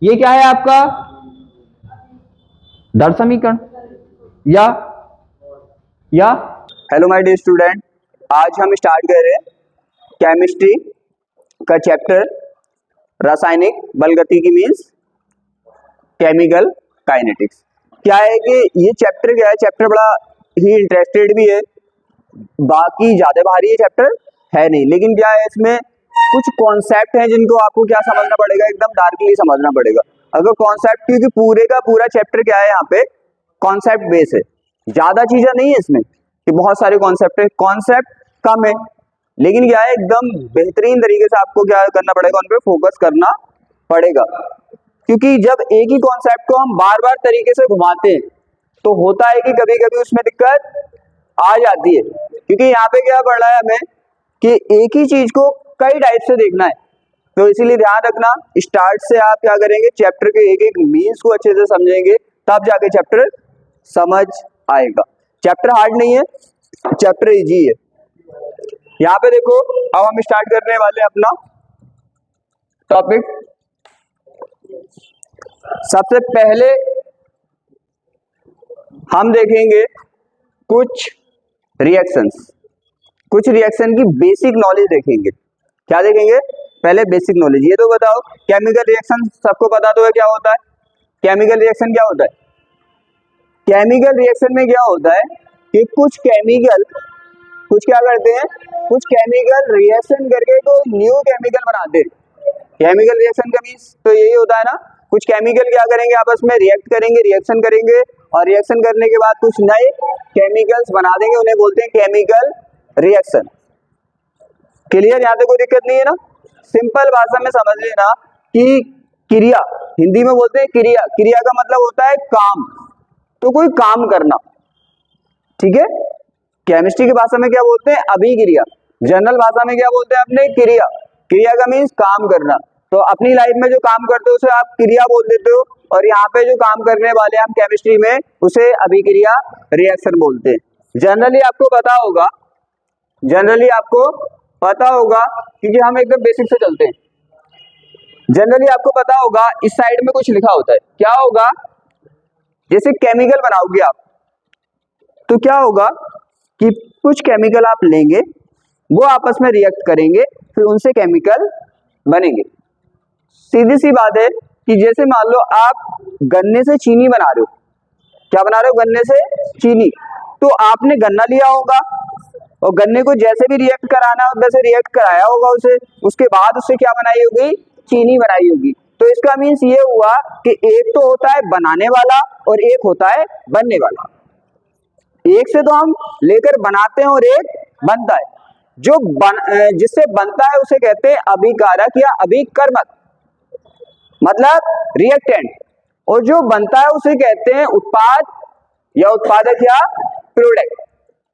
ये क्या है आपका दर समीकरण या हेलो माय डियर स्टूडेंट, आज हम स्टार्ट कर रहे हैं केमिस्ट्री का चैप्टर रासायनिक बलगतिकी मीन्स केमिकल काइनेटिक्स। क्या है कि ये चैप्टर क्या है, चैप्टर बड़ा ही इंटरेस्टेड भी है, बाकी ज्यादा भारी ये चैप्टर है नहीं, लेकिन क्या है इसमें कुछ कॉन्सेप्ट हैं जिनको आपको क्या समझना पड़ेगा, एकदम डार्कली समझना पड़ेगा। अगर कॉन्सेप्ट, क्योंकि पूरे का पूरा चैप्टर क्या है यहाँ पे कॉन्सेप्ट बेस है, ज्यादा चीजें नहीं है इसमें कि बहुत सारे कॉन्सेप्ट है, कॉन्सेप्ट कम है, लेकिन क्या है एकदम बेहतरीन तरीके से आपको क्या करना पड़ेगा, उन पे फोकस करना पड़ेगा। क्योंकि जब एक ही कॉन्सेप्ट को हम बार बार तरीके से घुमाते हैं तो होता है कि कभी कभी उसमें दिक्कत आ जाती है, क्योंकि यहाँ पे क्या पढ़ रहा है हमें कि एक ही चीज को कई टाइप से देखना है, तो इसीलिए ध्यान रखना स्टार्ट से आप क्या करेंगे, चैप्टर के एक एक मीन्स को अच्छे से समझेंगे, तब जाके चैप्टर समझ आएगा। चैप्टर हार्ड नहीं है, चैप्टर इजी है। यहाँ पे देखो, अब हम स्टार्ट करने वाले अपना टॉपिक। सबसे पहले हम देखेंगे कुछ रिएक्शन की बेसिक नॉलेज देखेंगे। क्या देखेंगे? पहले बेसिक नॉलेज। ये तो बताओ, केमिकल रिएक्शन सबको पता तो है क्या होता है। केमिकल रिएक्शन क्या होता है? केमिकल रिएक्शन में क्या होता है कि कुछ क्या करते हैं, कुछ केमिकल रिएक्शन करके तो न्यू केमिकल बनाते हैं। केमिकल रिएक्शन का मीन्स तो यही होता है ना, कुछ केमिकल क्या करेंगे, आपस में रिएक्ट करेंगे, रिएक्शन करेंगे, और रिएक्शन करने के बाद कुछ नए केमिकल्स बना देंगे, उन्हें बोलते हैं केमिकल रिएक्शन। क्लियर? यहाँ पे कोई दिक्कत नहीं है ना। सिंपल भाषा में समझ लेना कि क्रिया, हिंदी में बोलते हैं क्रिया, क्रिया का मतलब होता है काम, तो कोई काम करना, ठीक है। केमिस्ट्री की भाषा में क्या बोलते हैं? अभिक्रिया। जनरल भाषा में क्या बोलते हैं अपने? क्रिया। क्रिया का मीन्स काम करना। तो अपनी लाइफ में जो काम करते हो उसे आप क्रिया बोल देते हो, और यहाँ पे जो काम करने वाले हम केमिस्ट्री में उसे अभिक्रिया रिएक्शन बोलते हैं। जनरली आपको पता होगा क्योंकि हम एकदम बेसिक से चलते हैं। जनरली आपको पता होगा इस साइड में कुछ लिखा होता है, क्या होगा? जैसे केमिकल बनाओगे आप, तो क्या होगा कि कुछ केमिकल आप लेंगे, वो आपस में रिएक्ट करेंगे, फिर उनसे केमिकल बनेंगे। सीधी सी बात है कि जैसे मान लो आप गन्ने से चीनी बना रहे हो। क्या बना रहे हो? गन्ने से चीनी। तो आपने गन्ना लिया होगा और गन्ने को जैसे भी रिएक्ट कराना है वैसे रिएक्ट कराया होगा उसे, उसके बाद उससे क्या बनाई होगी? चीनी बनाई होगी। तो इसका मीन्स ये हुआ कि एक तो होता है बनाने वाला और एक होता है बनने वाला। एक से तो हम लेकर बनाते हैं और एक बनता है। जो जिससे बनता है उसे कहते हैं अभिकारक या अभिकर्मक, मतलब रिएक्टेंट, और जो बनता है उसे कहते हैं उत्पाद या उत्पादक या प्रोडक्ट।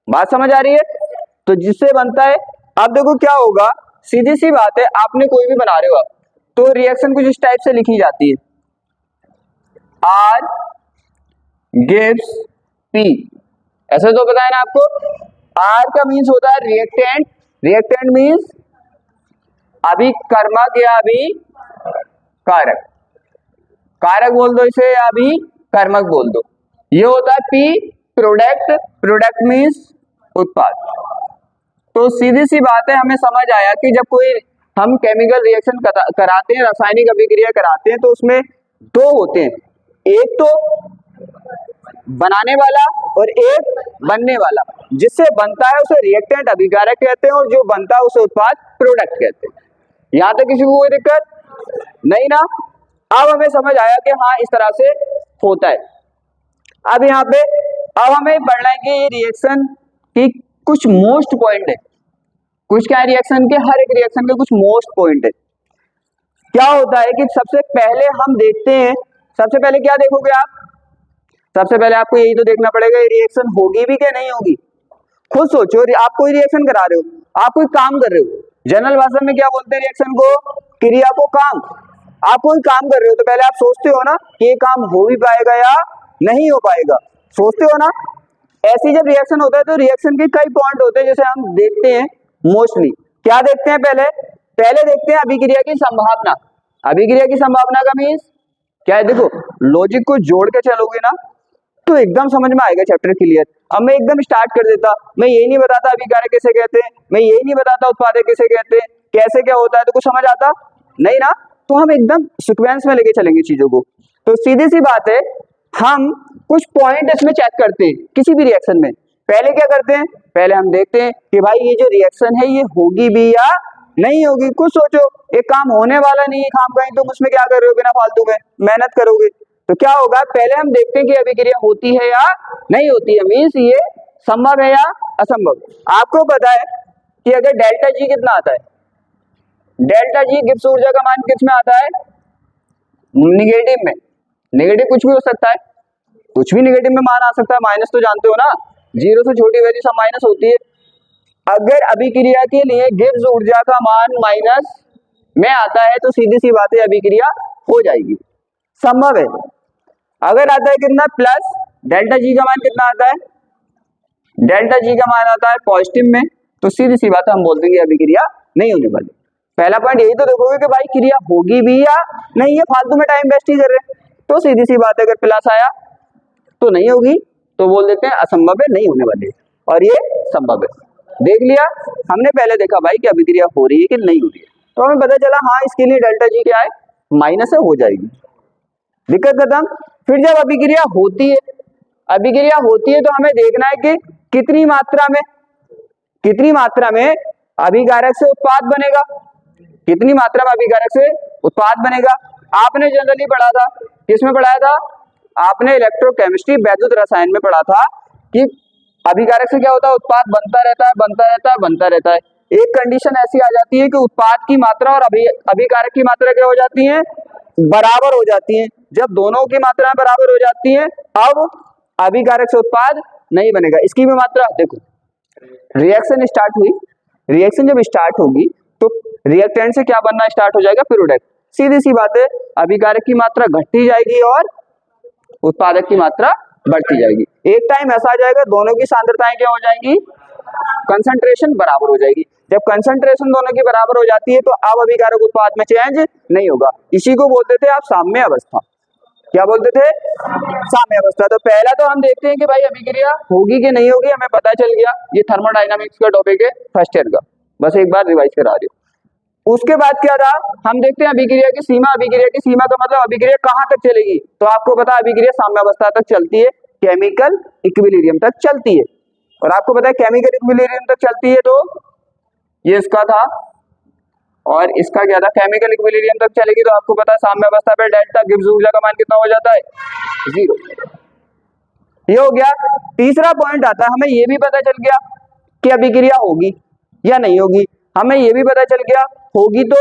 बात समझ आ रही है? तो जिससे बनता है, अब देखो क्या होगा, सीधी सी बात है, आपने कोई भी बना रहे हो आप, तो रिएक्शन कुछ इस टाइप से लिखी जाती है, R gives P। ऐसे तो पता है ना आपको। R का मीन्स होता है रिएक्टेंट, रिएक्टेंट मीन्स अभिकर्मक या अभिकारक, कारक बोल दो इसे या अभिकर्मक बोल दो। ये होता है P प्रोडक्ट, प्रोडक्ट मीन्स उत्पाद। तो सीधी सी बात है, हमें समझ आया कि जब कोई हम केमिकल रिएक्शन कराते हैं, रासायनिक अभिक्रिया कराते हैं, तो उसमें दो होते हैं, एक तो बनाने वाला और एक बनने वाला। जिससे बनता है उसे रिएक्टेंट अभिकारक कहते हैं, और जो बनता है उसे उत्पाद प्रोडक्ट कहते हैं। यहां तक किसी को कोई दिक्कत नहीं ना? अब हमें समझ आया कि हाँ इस तरह से होता है। अब यहाँ पे अब हमें पढ़ना है कि ये रिएक्शन की कुछ मोस्ट पॉइंट है, कुछ क्या है रिएक्शन के, हर एक रिएक्शन के कुछ मोस्ट पॉइंट है। क्या होता है कि सबसे पहले हम देखते हैं, सबसे पहले क्या देखोगे आप? सबसे पहले आपको यही तो देखना पड़ेगा, ये रिएक्शन होगी भी क्या नहीं होगी। खुद सोचो, आप कोई रिएक्शन करा रहे हो, आप कोई काम कर रहे हो, जनरल भाषा में क्या बोलते हैं रिएक्शन को? क्रिया को काम। आप कोई काम कर रहे हो तो पहले आप सोचते हो ना कि ये काम हो भी पाएगा या नहीं हो पाएगा, सोचते हो ना। ऐसी जब रिएक्शन होता है तो रिएक्शन के कई पॉइंट होते हैं, जैसे हम देखते हैं मोस्टली। क्या देखते हैं? पहले देखते हैं अभिक्रिया की संभावना। अभिक्रिया की संभावना का मीन्स क्या है, देखो लॉजिक को जोड़ के चलोगे ना तो एकदम समझ में आएगा चैप्टर क्लियर। अब मैं एकदम स्टार्ट कर देता, मैं यही नहीं बताता अभिकारक किसे कहते हैं, मैं यही नहीं बताता उत्पादक किसे कहते हैं, कैसे क्या होता है, तो कुछ समझ आता नहीं ना। तो हम एकदम सीक्वेंस में लेके चलेंगे चीजों को। तो सीधी सी बात है, हम कुछ पॉइंट इसमें चेक करते हैं किसी भी रिएक्शन में। पहले क्या करते हैं, पहले हम देखते हैं कि भाई ये जो रिएक्शन है ये होगी भी या नहीं होगी। कुछ सोचो, एक काम होने वाला नहीं है काम कहीं, तुम उसमें क्या कर रहे हो, बिना फालतू में मेहनत करोगे तो क्या होगा। पहले हम देखते हैं कि अभिक्रिया होती है या नहीं होती है, मीन्स ये संभव है या असंभव। आपको पता है कि अगर डेल्टा जी कितना आता है, डेल्टा जी गिब्स ऊर्जा का मान किस में आता है, निगेटिव में। नेगेटिव कुछ भी हो सकता है, कुछ भी नेगेटिव में मान आ सकता है, माइनस तो जानते हो ना, जीरो से छोटी वैल्यू सब माइनस होती है। अगर अभिक्रिया के लिए गिब्स ऊर्जा का मान माइनस में आता है तो सीधी सी बात है अभिक्रिया हो जाएगी, संभव है। अगर आता है कितना प्लस, डेल्टा जी का मान कितना आता है, डेल्टा जी का मान आता है पॉजिटिव में, तो सीधी सी बात है हम बोल देंगे अभिक्रिया नहीं होने वाली। पहला पॉइंट यही तो देखोगे कि भाई क्रिया होगी भी या नहीं, ये फालतू में टाइम वेस्ट ही कर रहे हैं। तो सीधी सी बात है अगर प्लस आया तो नहीं होगी, तो बोल देते हैं असंभव है, नहीं होने वाली, और ये संभव है। देख लिया हमने, पहले देखा भाई कि अभिक्रिया हो रही है कि नहीं हो रही है, तो हमें पता चला हाँ इसके लिए डेल्टा जी क्या है, माइनस है, हो जाएगी, दिक्कत खत्म। फिर जब अभिक्रिया होती है, अभिक्रिया होती है तो हमें देखना है कि कितनी मात्रा में अभिकारक से उत्पाद बनेगा, कितनी मात्रा में अभिकारक से उत्पाद बनेगा। आपने जनरली पढ़ा था, किसमें पढ़ाया था, आपने इलेक्ट्रोकेमिस्ट्री वैद्युत रसायन में पढ़ा था कि अभिकारक से क्या होता है, उत्पाद बनता रहता है। एक कंडीशन ऐसी आ जाती है कि उत्पाद की मात्रा और अभिकारक की मात्रा क्या हो जाती है, बराबर हो जाती है। जब दोनों की मात्रा बराबर हो जाती है अब अभिकारक से उत्पाद नहीं बनेगा। इसकी भी मात्रा देखो, रिएक्शन स्टार्ट हुई, रिएक्शन जब स्टार्ट होगी तो रिएक्टेंट से क्या बनना स्टार्ट हो जाएगा, प्रोडक्ट। सीधी सी बात है अभिकारक की मात्रा घटती जाएगी और उत्पादक की मात्रा बढ़ती जाएगी। एक टाइम ऐसा आ जाएगा दोनों की सांद्रताएं क्या हो जाएंगी, कंसंट्रेशन बराबर हो जाएगी। जब कंसंट्रेशन दोनों की बराबर हो जाती है तो अब अभिकारक उत्पाद में चेंज नहीं होगा। इसी को बोलते थे आप साम्य अवस्था। क्या बोलते थे, साम्य अवस्था। तो पहला तो हम देखते हैं कि भाई अभिक्रिया होगी कि नहीं होगी, हमें पता चल गया। ये थर्मोडायनामिक्स का टॉपिक है फर्स्ट ईयर का, बस एक बार रिवाइज करा रही हूँ। उसके बाद क्या था, हम देखते हैं अभिक्रिया की सीमा। अभिक्रिया की सीमा का मतलब अभिक्रिया कहां तक चलेगी, तो आपको पता है अभिक्रिया साम्य अवस्था तक चलती है, केमिकल इक्विलिब्रियम तक चलती है। और आपको पता है केमिकल इक्विलिब्रियम तक चलती है तो ये इसका था और इसका क्या था, केमिकल इक्विलिब्रियम तक चलेगी तो आपको पता है साम्य अवस्था पे डेल्टा गिब्स ऊर्जा का मान कितना हो जाता है, 0। ये हो गया। तीसरा पॉइंट आता है, हमें ये भी पता चल गया कि अभिक्रिया होगी या नहीं होगी। हमें ये भी पता चल गया होगी तो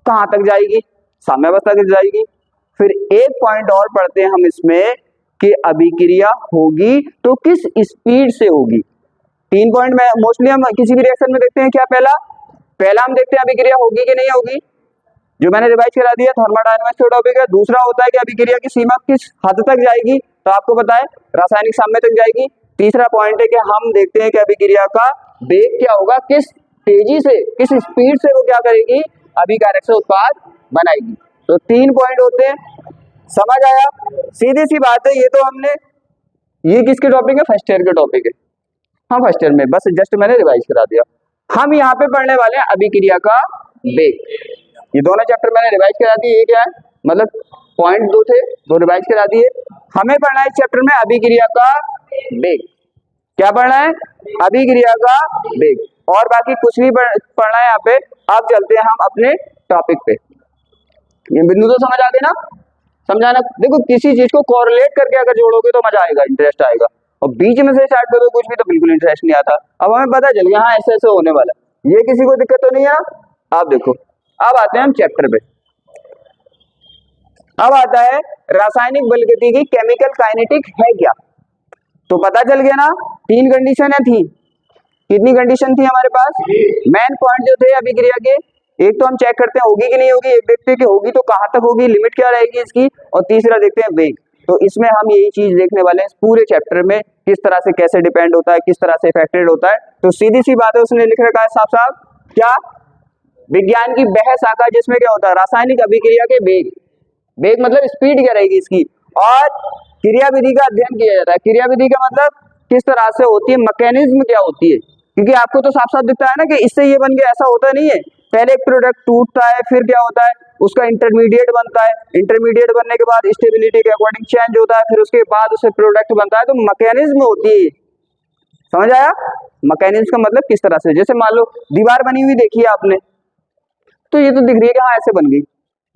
कहां तक जाएगी, साम्य अवस्था तक जाएगी। फिर एक पॉइंट और पढ़ते हैं हम इसमें कि अभिक्रिया होगी तो किस स्पीड से होगी। 3 पॉइंट में मोस्टली हम किसी भी रिएक्शन में देखते हैं। क्या पहला हम देखते हैं अभिक्रिया होगी कि नहीं होगी, जो मैंने रिवाइज करा दिया थर्मोडायनामिक्स का टॉपिक है। दूसरा होता है कि अभिक्रिया की सीमा किस हद तक जाएगी, तो आपको पता है रासायनिक साम्य तक जाएगी। तीसरा पॉइंट है कि हम देखते हैं कि अभिक्रिया का वेग क्या होगा, किस तेजी से, किस स्पीड से वो क्या करेगी, अभिकारक से उत्पाद बनाएगी। तो 3 पॉइंट होते हैं, समझ आया। सीधी सी बात है, ये तो हमने, ये किसके टॉपिक है, फर्स्ट ईयर के टॉपिक है। हाँ फर्स्ट ईयर में, बस जस्ट मैंने रिवाइज करा दिया। हम यहाँ पे पढ़ने वाले हैं अभिक्रिया का वेग। ये दोनों चैप्टर मैंने रिवाइज करा दिए। ये क्या है, मतलब पॉइंट 2 थे, 2 रिवाइज करा दिए। हमें पढ़ना है इस चैप्टर में अभिक्रिया का वेग। क्या पढ़ना है, अभिक्रिया का वेग, और बाकी कुछ नहीं पढ़ना है यहाँ पे। अब चलते हैं हम अपने टॉपिक पे। ये बिंदु तो समझ आ गए ना, समझाना। देखो किसी चीज को कोरिलेट करके अगर जोड़ोगे तो मजा आएगा, इंटरेस्ट आएगा, और बीच में से स्टार्ट करोगे कुछ भी तो बिल्कुल इंटरेस्ट नहीं आता। अब हमें पता चल गया हाँ ऐसे ऐसे होने वाला, ये किसी को दिक्कत तो नहीं है ना। आप देखो, अब आते हैं हम चैप्टर पे। अब आता है रासायनिक बलगति की केमिकल काइनेटिक है क्या। तो पता चल गया ना, 3 कंडीशन थी। कितनी कंडीशन थी हमारे पास, मेन पॉइंट जो थे अभिक्रिया के। एक तो हम चेक करते हैं होगी कि नहीं होगी, एक देखते हैं कि होगी तो कहां तक होगी, लिमिट क्या रहेगी इसकी, और तीसरा देखते हैं वेग। तो इसमें हम यही चीज देखने वाले हैं पूरे चैप्टर में, किस तरह से कैसे डिपेंड होता है, किस तरह से इफेक्टेड होता है। तो सीधी सी बात है, उसने लिख रखा है साफ साफ, क्या, विज्ञान की वह शाखा जिसमें क्या होता है, रासायनिक अभिक्रिया के वेग, वेग मतलब स्पीड क्या रहेगी इसकी। और क्रियाविधि का अध्ययन किया जाता है। क्रियाविधि का मतलब किस तरह से होती है, मैकेनिज्म क्या होती है, क्योंकि आपको तो साफ साफ दिखता है ना कि इससे ये बन गया, ऐसा होता नहीं है। पहले एक प्रोडक्ट टूटता है, फिर क्या होता है उसका इंटरमीडिएट बनता है, इंटरमीडिएट बनने के बाद स्टेबिलिटी के अकॉर्डिंग चेंज होता है, फिर उसके बाद उसे प्रोडक्ट बनता है। तो मैकेनिज्म होती है, समझ आया। मैकेनिज्म का मतलब किस तरह से, जैसे मान लो दीवार बनी हुई देखी है आपने, तो ये तो दिख रही है कि हाँ ऐसे बन गई।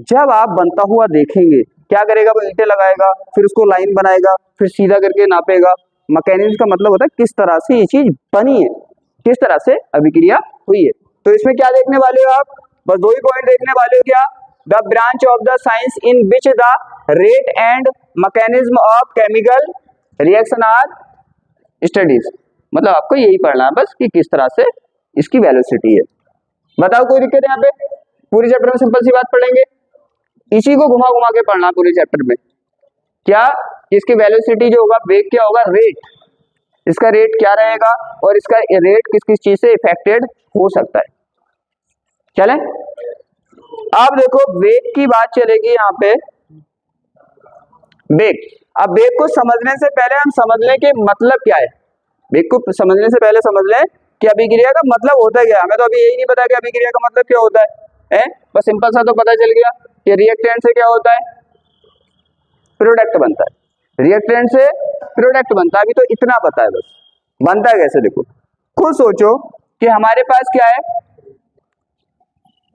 जब आप बनता हुआ देखेंगे क्या करेगा, वो ईंटें लगाएगा, फिर उसको लाइन बनाएगा, फिर सीधा करके नापेगा। मैकेनिज्म का मतलब होता है किस तरह से ये चीज बनी है, किस तरह से अभिक्रिया हुई है। तो इसमें क्या देखने वाले हो आप, बस दो ही पॉइंट देखने वाले हो। क्या, the branch of the science in which the rate and mechanism of chemical reaction are studies. मतलब आपको यही पढ़ना है बस कि किस तरह से इसकी वेलोसिटी है। बताओ कोई दिक्कत है यहाँ पे, पूरी चैप्टर में सिंपल सी बात पढ़ेंगे, इसी को घुमा घुमा के पढ़ना पूरे चैप्टर में। क्या, इसकी वेलोसिटी जो होगा, वेग क्या होगा, रेट, इसका रेट क्या रहेगा, और इसका रेट किस किस चीज से इफेक्टेड हो सकता है। चले, अब देखो वेग की बात चलेगी यहाँ पे। वेग, अब वेग को समझने से पहले हम समझ लें कि मतलब क्या है। वेग को समझने से पहले समझ लें कि अभिक्रिया का मतलब होता है क्या। हमें तो अभी यही नहीं पता कि अभिक्रिया का मतलब क्या होता है, बस सिंपल सा तो पता चल गया कि रिएक्टेंट से क्या होता है, प्रोडक्ट बनता है। रिएक्टेंट से प्रोडक्ट बनता है, अभी तो इतना पता है बस। बनता है कैसे, देखो खुद सोचो कि हमारे पास क्या है,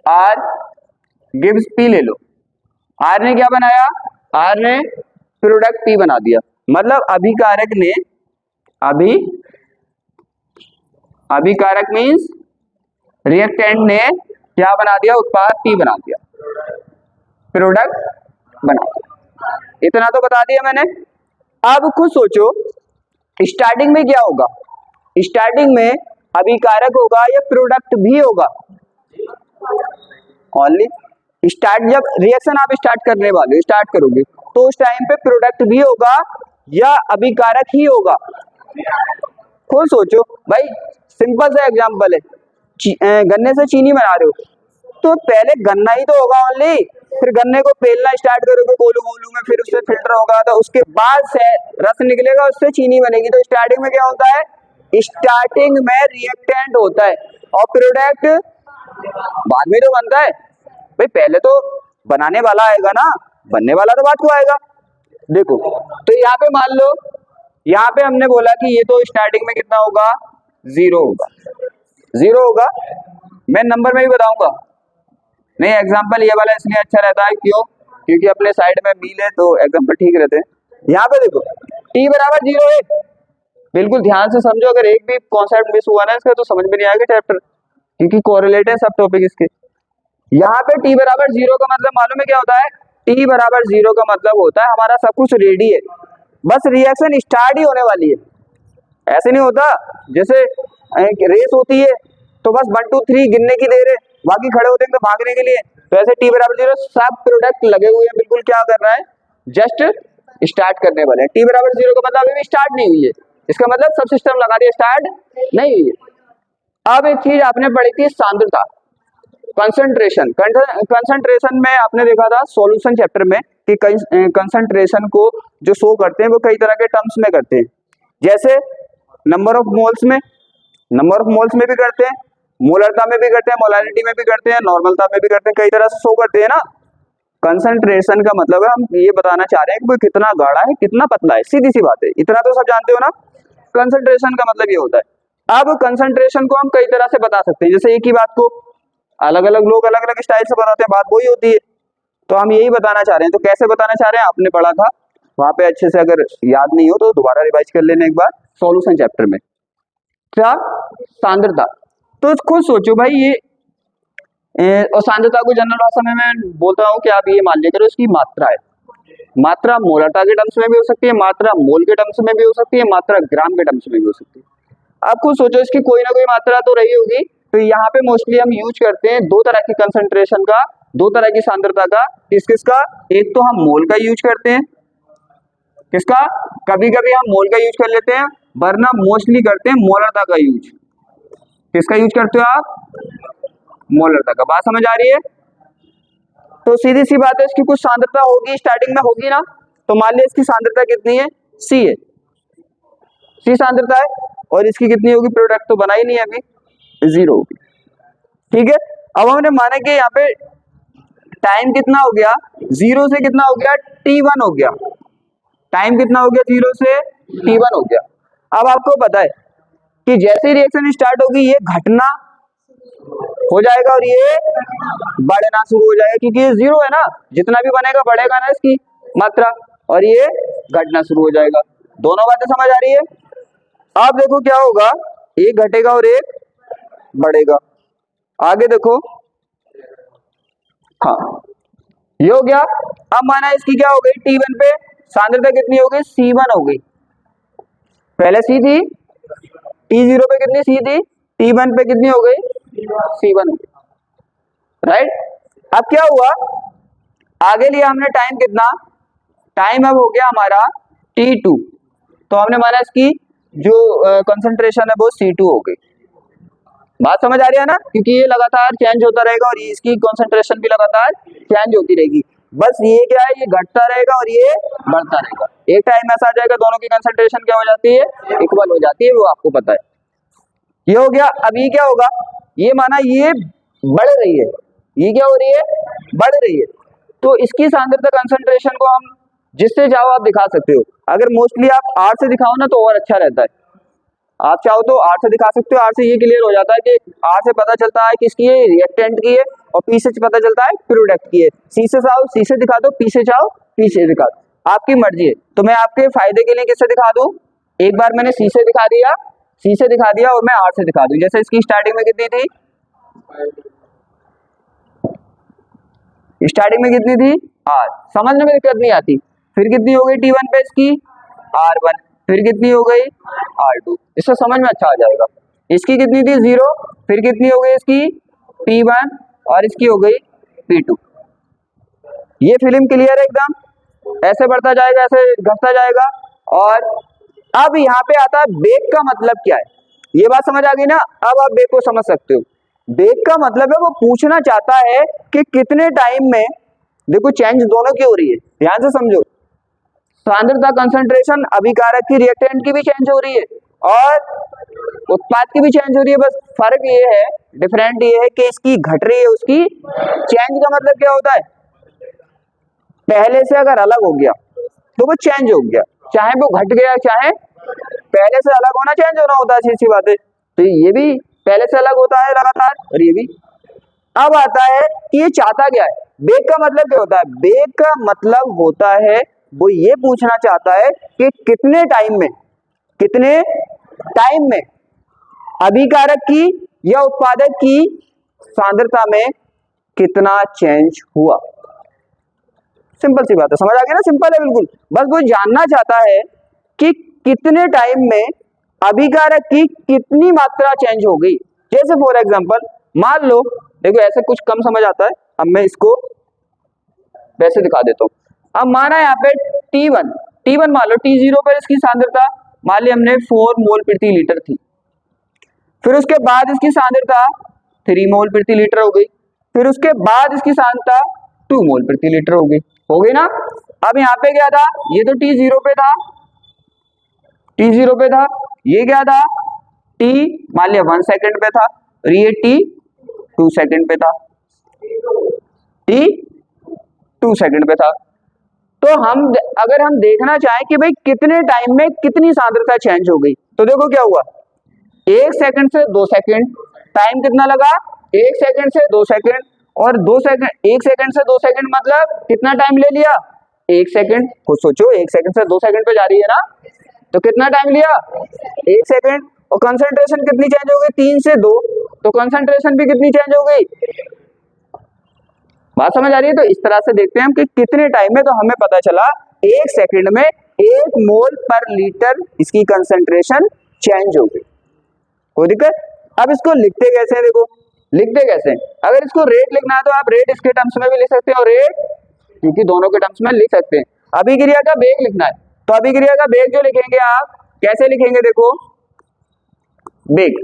आर गिव्स पी ले लो। आर ने क्या बनाया, आर ने प्रोडक्ट पी बना दिया। मतलब अभिकारक ने, अभिकारक मीन्स रिएक्टेंट ने क्या बना दिया, उत्पाद पी बना दिया, प्रोडक्ट बना दिया। इतना तो बता दिया मैंने। अब खुद सोचो स्टार्टिंग में क्या होगा, स्टार्टिंग में अभिकारक होगा या प्रोडक्ट भी होगा। ओनली स्टार्ट, जब रिएक्शन आप स्टार्ट करने वाले हो, स्टार्ट करोगे तो उस टाइम पे प्रोडक्ट भी होगा या अभिकारक ही होगा। खुद सोचो भाई, सिंपल सा एग्जांपल है, गन्ने से चीनी बना रहे हो तो पहले गन्ना ही तो होगा ओनली, फिर गन्ने को पेलना स्टार्ट करोगे गोलू गोलू में, फिर उससे फिल्टर होगा, तो उसके बाद से रस निकलेगा, उससे चीनी बनेगी। तो स्टार्टिंग में क्या होता है, स्टार्टिंग में रिएक्टेंट होता है और प्रोडक्ट बाद में तो बनता है। भाई पहले तो बनाने वाला आएगा ना, बनने वाला तो बाद को आएगा। देखो तो यहाँ पे मान लो, यहाँ पे हमने बोला कि ये तो स्टार्टिंग में कितना होगा, 0 होगा, 0 होगा। मैं नंबर में भी बताऊंगा, नहीं एग्जाम्पल ये वाला इसलिए अच्छा रहता है, क्यों, क्योंकि अपने साइड में मील है तो एग्जाम्पल ठीक रहते हैं। यहाँ पे देखो t बराबर 0 है, बिल्कुल ध्यान से समझो, अगर एक भी कॉन्सेप्ट मिस हुआ ना इसका तो समझ में नहीं आएगा चैप्टर, क्योंकि कोरिलेट है सब टॉपिक इसके। यहाँ पे t बराबर 0 का मतलब मालूम है क्या होता है, t बराबर 0 का मतलब होता है हमारा सब कुछ रेडी है, बस रिएक्शन स्टार्ट ही होने वाली है। ऐसे नहीं होता जैसे रेस होती है तो बस 1 2 3 गिनने की देर है, बाकी खड़े होते हैं तो भागने के लिए। तो ऐसे t बराबर 0 सब प्रोडक्ट लगे हुए हैं, बिल्कुल क्या कर रहा है, जस्ट स्टार्ट करने वाले हैं। t बराबर 0 का मतलब अभी भी स्टार्ट नहीं हुई है, इसका मतलब सब सिस्टम लगा दिया, स्टार्ट नहीं हुई है। अब एक चीज आपने पढ़ी थी सांद्रता, कंसंट्रेशन। कंसंट्रेशन में आपने देखा था सॉल्यूशन चैप्टर में कि कंसंट्रेशन को जो शो करते हैं वो कई तरह के टर्म्स में करते हैं, जैसे नंबर ऑफ मोल्स में, नंबर ऑफ मोल्स में भी करते हैं, मोलरता में भी करते हैं, मोलारिटी में भी करते हैं, नॉर्मलता में भी करते हैं, कई तरह से शो करते हैं ना। कंसंट्रेशन का मतलब है हम ये बताना चाह रहे हैं कि वो कितना गाढ़ा है कितना पतला है, सीधी सी बात है, इतना तो सब जानते हो ना। कंसंट्रेशन का मतलब ये होता है। अब कंसंट्रेशन को हम कई तरह से बता सकते हैं, जैसे एक ही बात को अलग अलग लोग अलग अलग स्टाइल से बताते हैं, बात वही होती है। तो हम यही बताना चाह रहे हैं, तो कैसे बताना चाह रहे हैं आपने पढ़ा था वहां पे, अच्छे से अगर याद नहीं हो तो दोबारा रिवाइज कर लेना एक बार सॉल्यूशन चैप्टर में। क्या, सांद्रता। तो खुद सोचो भाई ये और सांद्रता को जनरल भाषा में मैं बोलता हूँ कि आप ये मान लिया करो इसकी मात्रा है। मात्रा मोलरता के टर्म्स में भी हो सकती है, मात्रा मोल के टर्म्स में भी हो सकती है, मात्रा ग्राम के टर्म्स में भी हो सकती है। आप खुद सोचो इसकी कोई ना कोई मात्रा तो रही होगी। तो यहाँ पे मोस्टली हम यूज करते हैं दो तरह की कंसंट्रेशन का, दो तरह की सांद्रता का। किस किसका, एक तो हम मोल का यूज करते हैं, किसका, कभी कभी हम मोल का यूज कर लेते हैं, वरना मोस्टली करते हैं मोलरता का यूज। किसका यूज करते हो आप, मोलरता का। बात समझ आ रही है। तो सीधी सी बात है इसकी कुछ सांद्रता होगी, स्टार्टिंग में होगी ना। तो मान लिया इसकी सांद्रता कितनी है, सी है, सी सांद्रता है, और इसकी कितनी होगी, प्रोडक्ट तो बना ही नहीं है अभी, 0 होगी। ठीक है, अब हमने माना कि यहाँ पे टाइम कितना हो गया, 0 से कितना हो गया, t1 हो गया। टाइम कितना हो गया, 0 से t1 हो गया। अब आपको पता है कि जैसे ही रिएक्शन स्टार्ट होगी ये घटना हो जाएगा और ये बढ़ना शुरू हो जाएगा, क्योंकि ये 0 है ना, जितना भी बनेगा बढ़ेगा ना इसकी मात्रा, और ये घटना शुरू हो जाएगा। दोनों बातें समझ आ रही है। अब देखो क्या होगा, एक घटेगा और एक बढ़ेगा। आगे देखो, हाँ ये हो गया। अब माना इसकी क्या हो गई, T1 पे सांद्रता कितनी हो गई, C1 हो गई। पहले C थी, T0 पे कितनी C थी, T1 पे कितनी हो गई, C1 हो गई, राइट। अब क्या हुआ, आगे लिया हमने टाइम कितना, टाइम अब हो गया हमारा T2, तो हमने माना इसकी जो कंसंट्रेशन है वो C2 हो गई। बात समझ आ रही है ना, क्योंकि ये लगातार चेंज होता रहेगा और इसकी कंसंट्रेशन भी लगातार चेंज होती रहेगी। बस ये क्या है, ये घटता रहेगा और ये बढ़ता रहेगा। एक टाइम ऐसा आ जाएगा दोनों की कंसंट्रेशन क्या हो जाती है, इक्वल हो जाती है, वो आपको पता है। ये हो गया। अब ये क्या होगा, ये माना ये बढ़ रही है, ये क्या हो रही है, बढ़ रही है, तो इसकी सांद्रता कंसंट्रेशन को हम जिससे चाहो आप दिखा सकते हो। अगर मोस्टली आप R से दिखाओ ना तो और अच्छा रहता है। आप चाहो तो R से दिखा सकते हो, R से ये क्लियर हो जाता है कि R से पता चलता है किसकी है, रिएक्टेंट की है, और P से पता चलता है प्रोडक्ट की है। C से चाहो C से दिखा दो, P से चाहो P से दिखा दो, आपकी मर्जी है। तो मैं आपके फायदे के लिए किससे दिखा दूं, एक बार मैंने C से दिखा दिया, C से दिखा दिया, और मैं R से दिखा दूं। जैसे इसकी स्टार्टिंग में कितनी थी, स्टार्टिंग में कितनी थी, R, समझने में दिक्कत नहीं आती। फिर कितनी हो गई T1 पे इसकी, R1, फिर कितनी हो गई, R2, इससे समझ में अच्छा आ जाएगा। इसकी कितनी थी, 0, फिर कितनी हो गई इसकी, P1, और इसकी हो गई P2। ये फिल्म क्लियर है एकदम, ऐसे बढ़ता जाएगा, ऐसे घटता जाएगा। और अब यहाँ पे आता है बेग का मतलब क्या है, ये बात समझ आ गई ना। अब आप बेग को समझ सकते हो। बेग का मतलब है वो पूछना चाहता है कि कितने टाइम में, देखो चेंज दोनों की हो रही है, ध्यान से समझो। सांद्रता कंसंट्रेशन अभिकारक की, रिएक्टेंट की भी चेंज हो रही है और उत्पाद की भी चेंज हो रही है। बस फर्क ये है, डिफरेंट ये है कि इसकी घट रही है, उसकी चेंज का मतलब क्या होता है, पहले से अगर अलग हो गया तो वो चेंज हो गया, चाहे वो घट गया, चाहे पहले से अलग होना चेंज होना होता है, सीधी बात है। तो ये भी पहले से अलग होता है लगातार, और ये भी। अब आता है कि ये चाहता क्या है, बेग का मतलब क्या होता है, बेग का मतलब होता है वो ये पूछना चाहता है कि कितने टाइम में, कितने टाइम में अभिकारक की या उत्पादक की सांद्रता में कितना चेंज हुआ। सिंपल सी बात है, समझ आ गया ना, सिंपल है बिल्कुल। बस वो जानना चाहता है कि कितने टाइम में अभिकारक की कितनी मात्रा चेंज हो गई। जैसे फॉर एग्जांपल मान लो, देखो ऐसे कुछ कम समझ आता है, अब मैं इसको वैसे दिखा देता हूँ। अब माना यहाँ पे T1 मान लो, T0 पर इसकी सांद्रता मान ली हमने 4 मोल प्रति लीटर थी। फिर उसके बाद इसकी सांद्रता 3 मोल प्रति लीटर हो गई। फिर उसके बाद इसकी सांद्रता 2 मोल प्रति लीटर हो गई ना। अब यहाँ पे क्या था, ये तो T0 पे था, T0 पे था, ये क्या था, T मान लिया 1 सेकंड पे था, और ये T 2 सेकंड पे था, T 2 सेकंड पे था। तो हम अगर हम देखना चाहें कि भाई कितने टाइम में कितनी सांद्रता चेंज हो गई, तो देखो क्या हुआ, 1 सेकंड से 2 सेकंड, टाइम कितना लगा, 1 सेकंड से 2 सेकंड, और 2 सेकंड, 1 सेकंड से 2 सेकंड मतलब कितना टाइम ले लिया, 1 सेकंड। खुद सोचो, 1 सेकंड से 2 सेकंड पे जा रही है ना, तो कितना टाइम लिया, 1 सेकंड। और कंसंट्रेशन कितनी चेंज हो गई, 3 से 2, तो कंसंट्रेशन भी कितनी चेंज हो गई। बात समझ आ रही है। तो इस तरह से देखते हैं हम कि कितने टाइम में, तो हमें पता चला 1 सेकंड में 1 मोल पर लीटर इसकी कंसंट्रेशन चेंज हो गई। कोई दिक्कत। अब इसको लिखते कैसे हैं, देखो लिखते कैसे हैं। अगर इसको रेट लिखना है तो आप रेट इसके टर्म्स में भी लिख सकते हो, रेट क्योंकि दोनों के टर्म्स में लिख सकते हैं। अभिक्रिया का वेग लिखना है तो अभिक्रिया का वेग जो लिखेंगे आप कैसे लिखेंगे, देखो वेग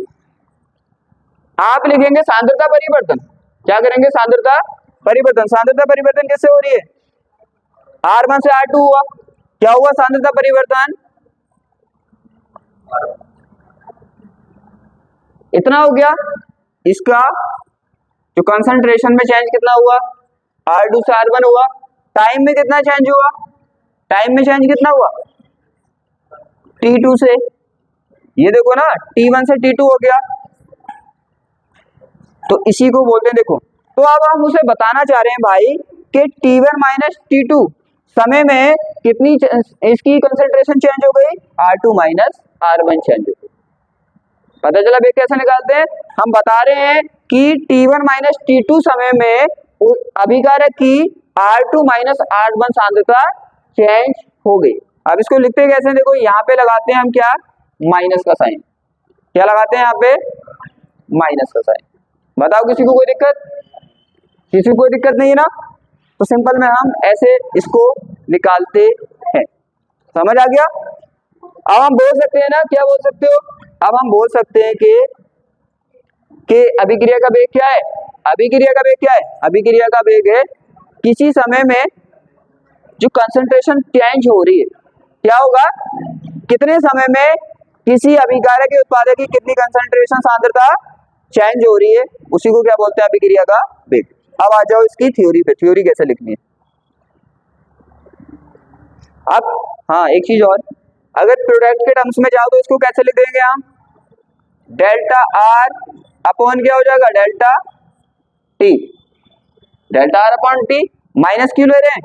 आप लिखेंगे सांद्रता परिवर्तन, क्या करेंगे, सांद्रता परिवर्तन, सांद्रता परिवर्तन किससे हो रही है? R1 से R2 हुआ, क्या हुआ? सांद्रता परिवर्तन इतना हो गया। इसका जो कंसंट्रेशन में चेंज कितना हुआ? R2 से R1 हुआ। टाइम में कितना चेंज हुआ? टाइम में चेंज कितना हुआ? T2 से, ये देखो ना, T1 से T2 हो गया, तो इसी को बोलते हैं। देखो, तो अब हम उसे बताना चाह रहे हैं भाई कि T1 माइनस T2 समय में कितनी इसकी कंसंट्रेशन चेंज हो गई? R2 माइनस R1 चेंज हो गई। पता चला वे कैसे निकालते हैं? हम बता रहे हैं कि T1 माइनस T2 समय में अभिकारक की R2 माइनस R1 सांद्रता चेंज हो गई। अब इसको लिखते हैं कैसे? देखो, यहाँ पे लगाते हैं हम क्या? माइनस का साइन। क्या लगाते हैं यहाँ पे? माइनस का साइन। बताओ, किसी को कोई दिक्कत? किसी को कोई दिक्कत नहीं है ना? तो सिंपल में हम ऐसे इसको निकालते हैं। समझ आ गया? अब हम बोल सकते हैं ना, क्या बोल सकते हो? अब हम बोल सकते हैं कि अभिक्रिया का वेग क्या है? अभिक्रिया का वेग क्या है? अभिक्रिया का वेग है किसी समय में जो कंसंट्रेशन चेंज हो रही है, क्या होगा? कितने समय में किसी अभिकारक के उत्पादक की कितनी कंसंट्रेशन सांद्रता चेंज हो रही है, उसी को क्या बोलते हैं? अभिक्रिया का वेग। अब आ जाओ इसकी थ्योरी पे। थ्योरी कैसे लिखनी है? अब हाँ, एक चीज और, अगर प्रोडक्ट के टर्म्स में जाओ तो इसको कैसे लिख देंगे हम? डेल्टा आर अपॉन क्या हो जाएगा? Delta T. Delta R upon T. Minus क्यों ले रहे हैं?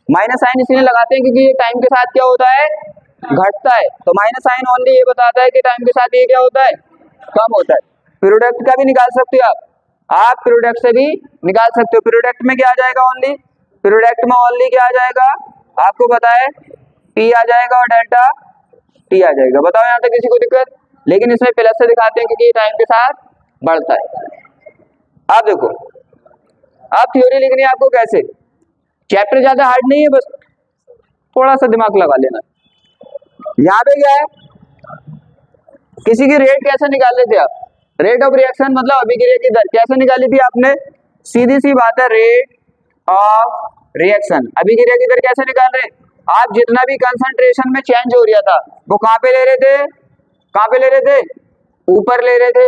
माइनस साइन इसलिए लगाते हैं क्योंकि ये टाइम के साथ क्या होता है? घटता है। तो माइनस साइन ओनली ये बताता है कि टाइम के साथ ये क्या होता है? कम होता है। प्रोडक्ट का भी निकाल सकते हो आप प्रोडक्ट से भी निकाल सकते हो। प्रोडक्ट में क्या आ जाएगा? ओनली प्रोडक्ट में ओनली क्या आ जाएगा? आपको पता है, टी आ जाएगा और डेल्टा टी आ जाएगा। बताओ यहाँ तक किसी को दिक्कत? लेकिन इसमें प्लस से दिखाते हैं क्योंकि टाइम के साथ बढ़ता है। अब देखो, अब थ्योरी लिखनी है आपको कैसे? चैप्टर ज्यादा हार्ड नहीं है, बस थोड़ा सा दिमाग लगा लेना। यहाँ पे क्या है? किसी की रेट कैसे निकाल लेते आप? रेट ऑफ रिएक्शन मतलब अभिक्रिया की दर कैसे निकाली थी आपने? सीधी सी बात है, रेट ऑफ रिएक्शन। अभिक्रिया की दर कैसे निकाल रहे? आप जितना भी कंसंट्रेशन में चेंज हो रहा था वो कहाँ पे ले रहे थे? कहाँ पे ले रहे थे? ऊपर ले रहे थे।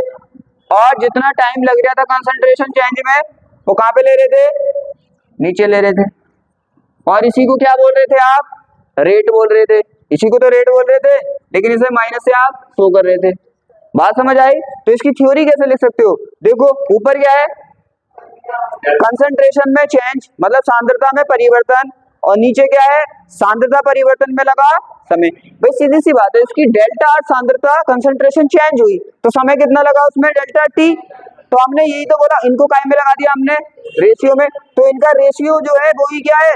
और जितना टाइम लग रहा था कंसंट्रेशन चेंज में वो कहाँ पे ले रहे थे? नीचे ले रहे थे। और इसी को क्या बोल रहे थे आप? रेट बोल रहे थे। इसी को तो रेट बोल रहे थे, लेकिन इसे माइनस से आप शो कर रहे थे। बात समझ आई? तो इसकी थ्योरी कैसे लिख सकते हो? देखो, ऊपर क्या है? कंसंट्रेशन में चेंज मतलब सांद्रता में परिवर्तन, और नीचे क्या है? सांद्रता परिवर्तन में लगा समय। भाई सीधी सी बात है, इसकी डेल्टा आर सांद्रता कंसंट्रेशन चेंज हुई तो समय कितना लगा उसमें? Delta T. तो हमने यही तो बोला, इनको काय में लगा दिया हमने? रेशियो में। तो इनका रेशियो जो है वो ही क्या है?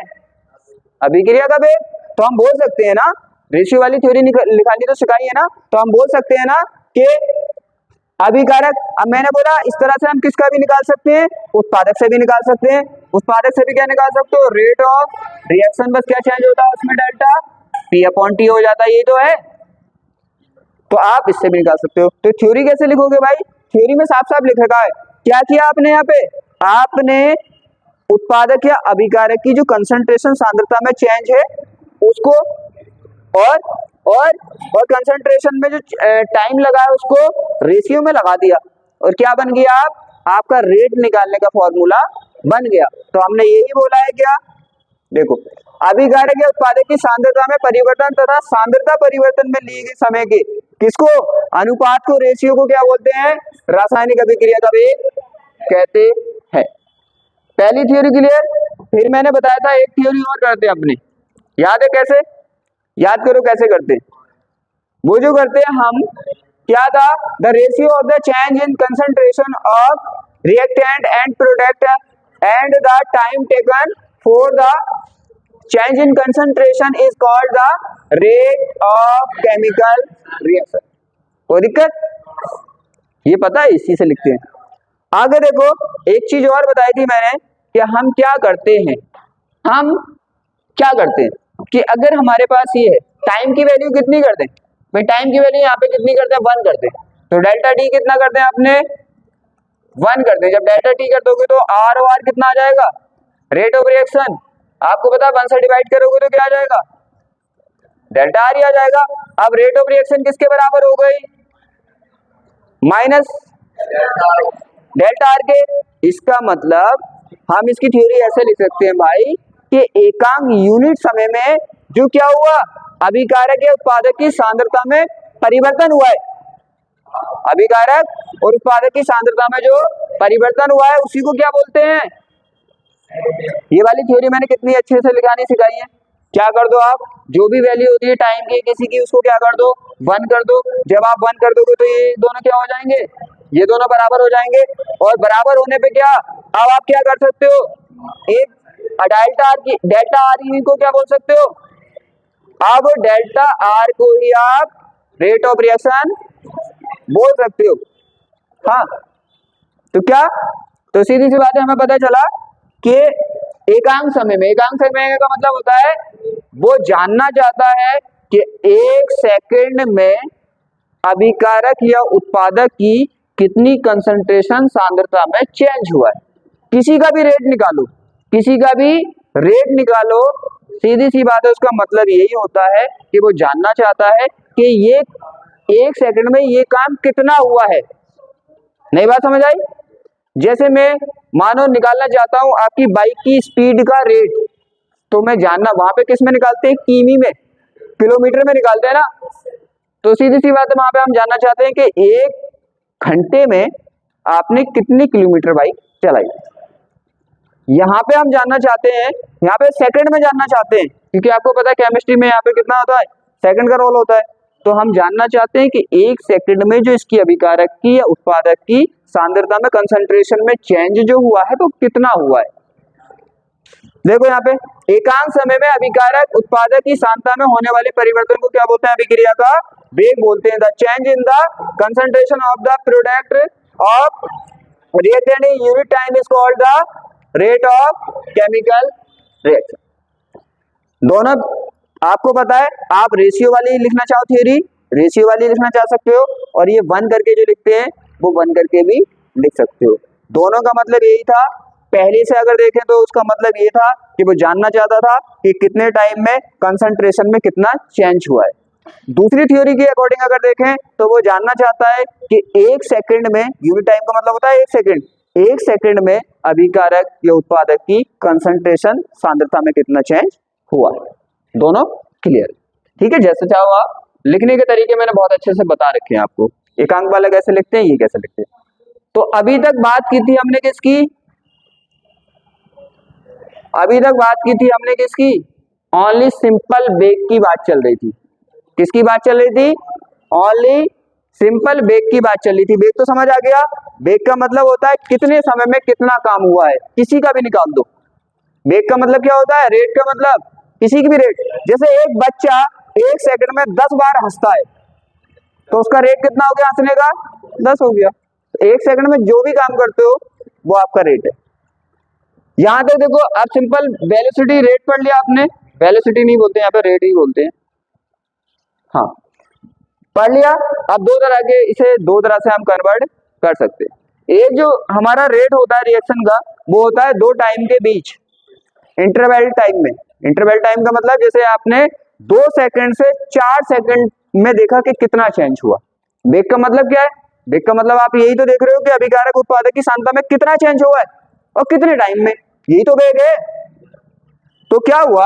अभिक्रिया का वेग। तो हम बोल सकते हैं ना, रेशियो वाली थ्योरी लिखानी तो सिखाई है ना, तो हम बोल सकते हैं ना कि अभिकारक, अब मैंने बोला इस तरह से हम किसका भी निकाल सकते हैं? उत्पादक से भी निकाल सकते हैं। उत्पादक से भी क्या निकाल सकते हो? Rate of reaction. बस क्या चेंज होता है उसमें? डेल्टा टी अपॉन टी हो जाता है। ये तो है। तो आप इससे भी निकाल सकते हो। तो थ्योरी कैसे लिखोगे भाई? थ्योरी में साफ साफ लिखा है। क्या किया आपने यहाँ पे? आपने उत्पादक या अभिकारक की जो कंसंट्रेशन सांद्रता में चेंज है उसको और कंसंट्रेशन में जो टाइम लगा है उसको रेशियो में लगा दिया, और क्या बन गया? आपका रेट निकालने का फॉर्मूला बन गया। तो हमने यही बोला है क्या? देखो, अभिकारक या उत्पादक की सांद्रता में परिवर्तन तथा सांद्रता परिवर्तन में लिए गए समय के किसको? अनुपात को, रेशियो को क्या बोलते हैं? रासायनिक अभिक्रिया का वेग कहते हैं। पहली थ्योरी क्लियर। फिर मैंने बताया था एक थ्योरी और करते हैं अपने, याद है कैसे? याद करो कैसे करते? वो जो करते हैं हम, क्या था? The ratio of the change in concentration of reactant and product and the time taken for the change in concentration is called the rate of chemical reaction. कोई दिक्कत? ये पता है, इसी से लिखते हैं। आगे देखो, एक चीज और बताई थी मैंने कि हम क्या करते हैं। हम क्या करते हैं कि अगर हमारे पास ये है, टाइम की वैल्यू कितनी करते हैं भाई? टाइम की वैल्यू यहाँ पे कितनी करते हैं? 1 करते हैं। तो डेल्टा टी कितना करते हैं आपने? 1 करते हैं। जब डेल्टा टी कर दोगे तो आर ओ आर कितना आ जाएगा? रेट ऑफ रिएक्शन आपको पता है 1 से डिवाइड करोगे तो क्या आ जाएगा, डेल्टा आर ही आ जाएगा। अब रेट ऑफ रिएक्शन किसके बराबर हो गई, माइनस डेल्टा आर के। इसका मतलब हम इसकी थ्योरी ऐसे लिख सकते हैं भाई कि एकांक यूनिट समय में जो क्या हुआ, अभिकारक या उत्पादक की सांद्रता में परिवर्तन हुआ है, अभिकारक और उत्पादक की सांद्रता में जो परिवर्तन हुआ है उसी को क्या बोलते हैं। ये वाली थ्योरी मैंने कितनी अच्छे से लिखानी सिखाई है। क्या कर दो आप, जो भी वैल्यू होती है टाइम की किसी की, उसको क्या कर दो, 1 कर दो। जब आप 1 कर दोगे तो ये दोनों क्या हो जाएंगे, ये दोनों बराबर हो जाएंगे। और बराबर होने पे क्या, अब आप क्या कर सकते हो, एक डेल्टा आर की को क्या बोल सकते हो, अब डेल्टा आर को ही आप रेट ऑफ रिएक्शन बोल सकते हो। हाँ तो क्या, तो सीधी सी बात है, हमें पता चला कि एकांक समय का मतलब होता है वो जानना चाहता है कि 1 सेकंड में अभिकारक या उत्पादक की कितनी कंसंट्रेशन सांद्रता में चेंज हुआ है। किसी का भी रेट निकालो, किसी का भी रेट निकालो, सीधी सी बात है, उसका मतलब यही होता है कि वो जानना चाहता है कि ये 1 सेकंड में ये काम कितना हुआ है। नई बात समझ आई। जैसे मैं मानो निकालना चाहता हूं आपकी बाइक की स्पीड का रेट, तो मैं जानना, वहां पे किस में निकालते हैं, किमी में, किलोमीटर में निकालते हैं ना। तो सीधी सी बात है, वहां पे हम जानना चाहते हैं कि 1 घंटे में आपने कितनी किलोमीटर बाइक चलाई। यहाँ पे हम जानना चाहते हैं, यहाँ पे सेकंड में जानना चाहते हैं, क्योंकि आपको पता है केमिस्ट्री में यहाँ पे कितना होता है, सेकंड का रोल होता है। तो हम जानना चाहते हैं कि 1 सेकंड में जो इसकी अभिकारक की या उत्पादक की सांद्रता में कंसंट्रेशन में चेंज जो हुआ है वो कितना हुआ है। देखो यहाँ पे एकांक समय में अभिकारक उत्पादक की सांद्रता में होने वाले परिवर्तन को क्या बोलते हैं, अभिक्रिया का वेग बोलते हैं। The change in the concentration of the product of reactant in unit time is called the rate of chemical reaction. दोनों आपको पता है, आप रेशियो वाली लिखना चाहो थ्योरी, रेशियो वाली लिखना चाह सकते हो, और ये 1 करके जो लिखते हैं वो 1 करके भी लिख सकते हो। दोनों का मतलब यही था, पहले से अगर देखें तो उसका मतलब ये था कि वो जानना चाहता था कि कितने टाइम में कंसंट्रेशन में कितना चेंज हुआ है। दूसरी थ्योरी के अकॉर्डिंग अगर देखें तो वो जानना चाहता है कि 1 सेकंड में, यूनिट टाइम का मतलब होता है 1 सेकंड में अभिकारक या उत्पादक की कंसंट्रेशन सांद्रता में कितना चेंज हुआ है। दोनों क्लियर, ठीक है। जैसे चाहो आप, लिखने के तरीके मैंने बहुत अच्छे से बता रखे हैं आपको, एकांक वाला कैसे लिखते हैं, ये कैसे लिखते हैं। तो अभी तक बात की थी हमने किसकी, ओनली सिंपल वेग की बात चल रही थी। किसकी बात चल रही थी, ओनली सिंपल वेग की बात चल रही थी। वेग तो समझ आ गया, वेग का मतलब होता है कितने समय में कितना काम हुआ है, किसी का भी निकाल दो। वेग का मतलब क्या होता है, रेट का मतलब किसी की भी रेट। जैसे एक बच्चा 1 सेकंड में 10 बार हंसता है तो उसका रेट कितना हो गया, हंसने का 10 हो गया। 1 सेकंड में जो भी काम करते हो वो आपका रेट है। यहां तक देखो, अब सिंपल वेलोसिटी रेट पढ़ लिया आपने, वेलोसिटी नहीं बोलते यहाँ पे, रेट ही बोलते हैं। हाँ पढ़ लिया। अब इसे दो तरह से हम कन्वर्ट कर सकते हैं। एक जो हमारा रेट होता है रिएक्शन का, वो होता है 2 टाइम के बीच, इंटरवल टाइम में। इंटरवल टाइम का मतलब जैसे आपने 2 सेकंड से 4 सेकंड में देखा कि कितना चेंज हुआ। वेग का मतलब क्या है, वेग का मतलब आप यही तो देख रहे हो कि अभिकारक उत्पादक की सांद्रता में कितना चेंज हुआ है और कितने टाइम में, यही तो वेग है। तो क्या हुआ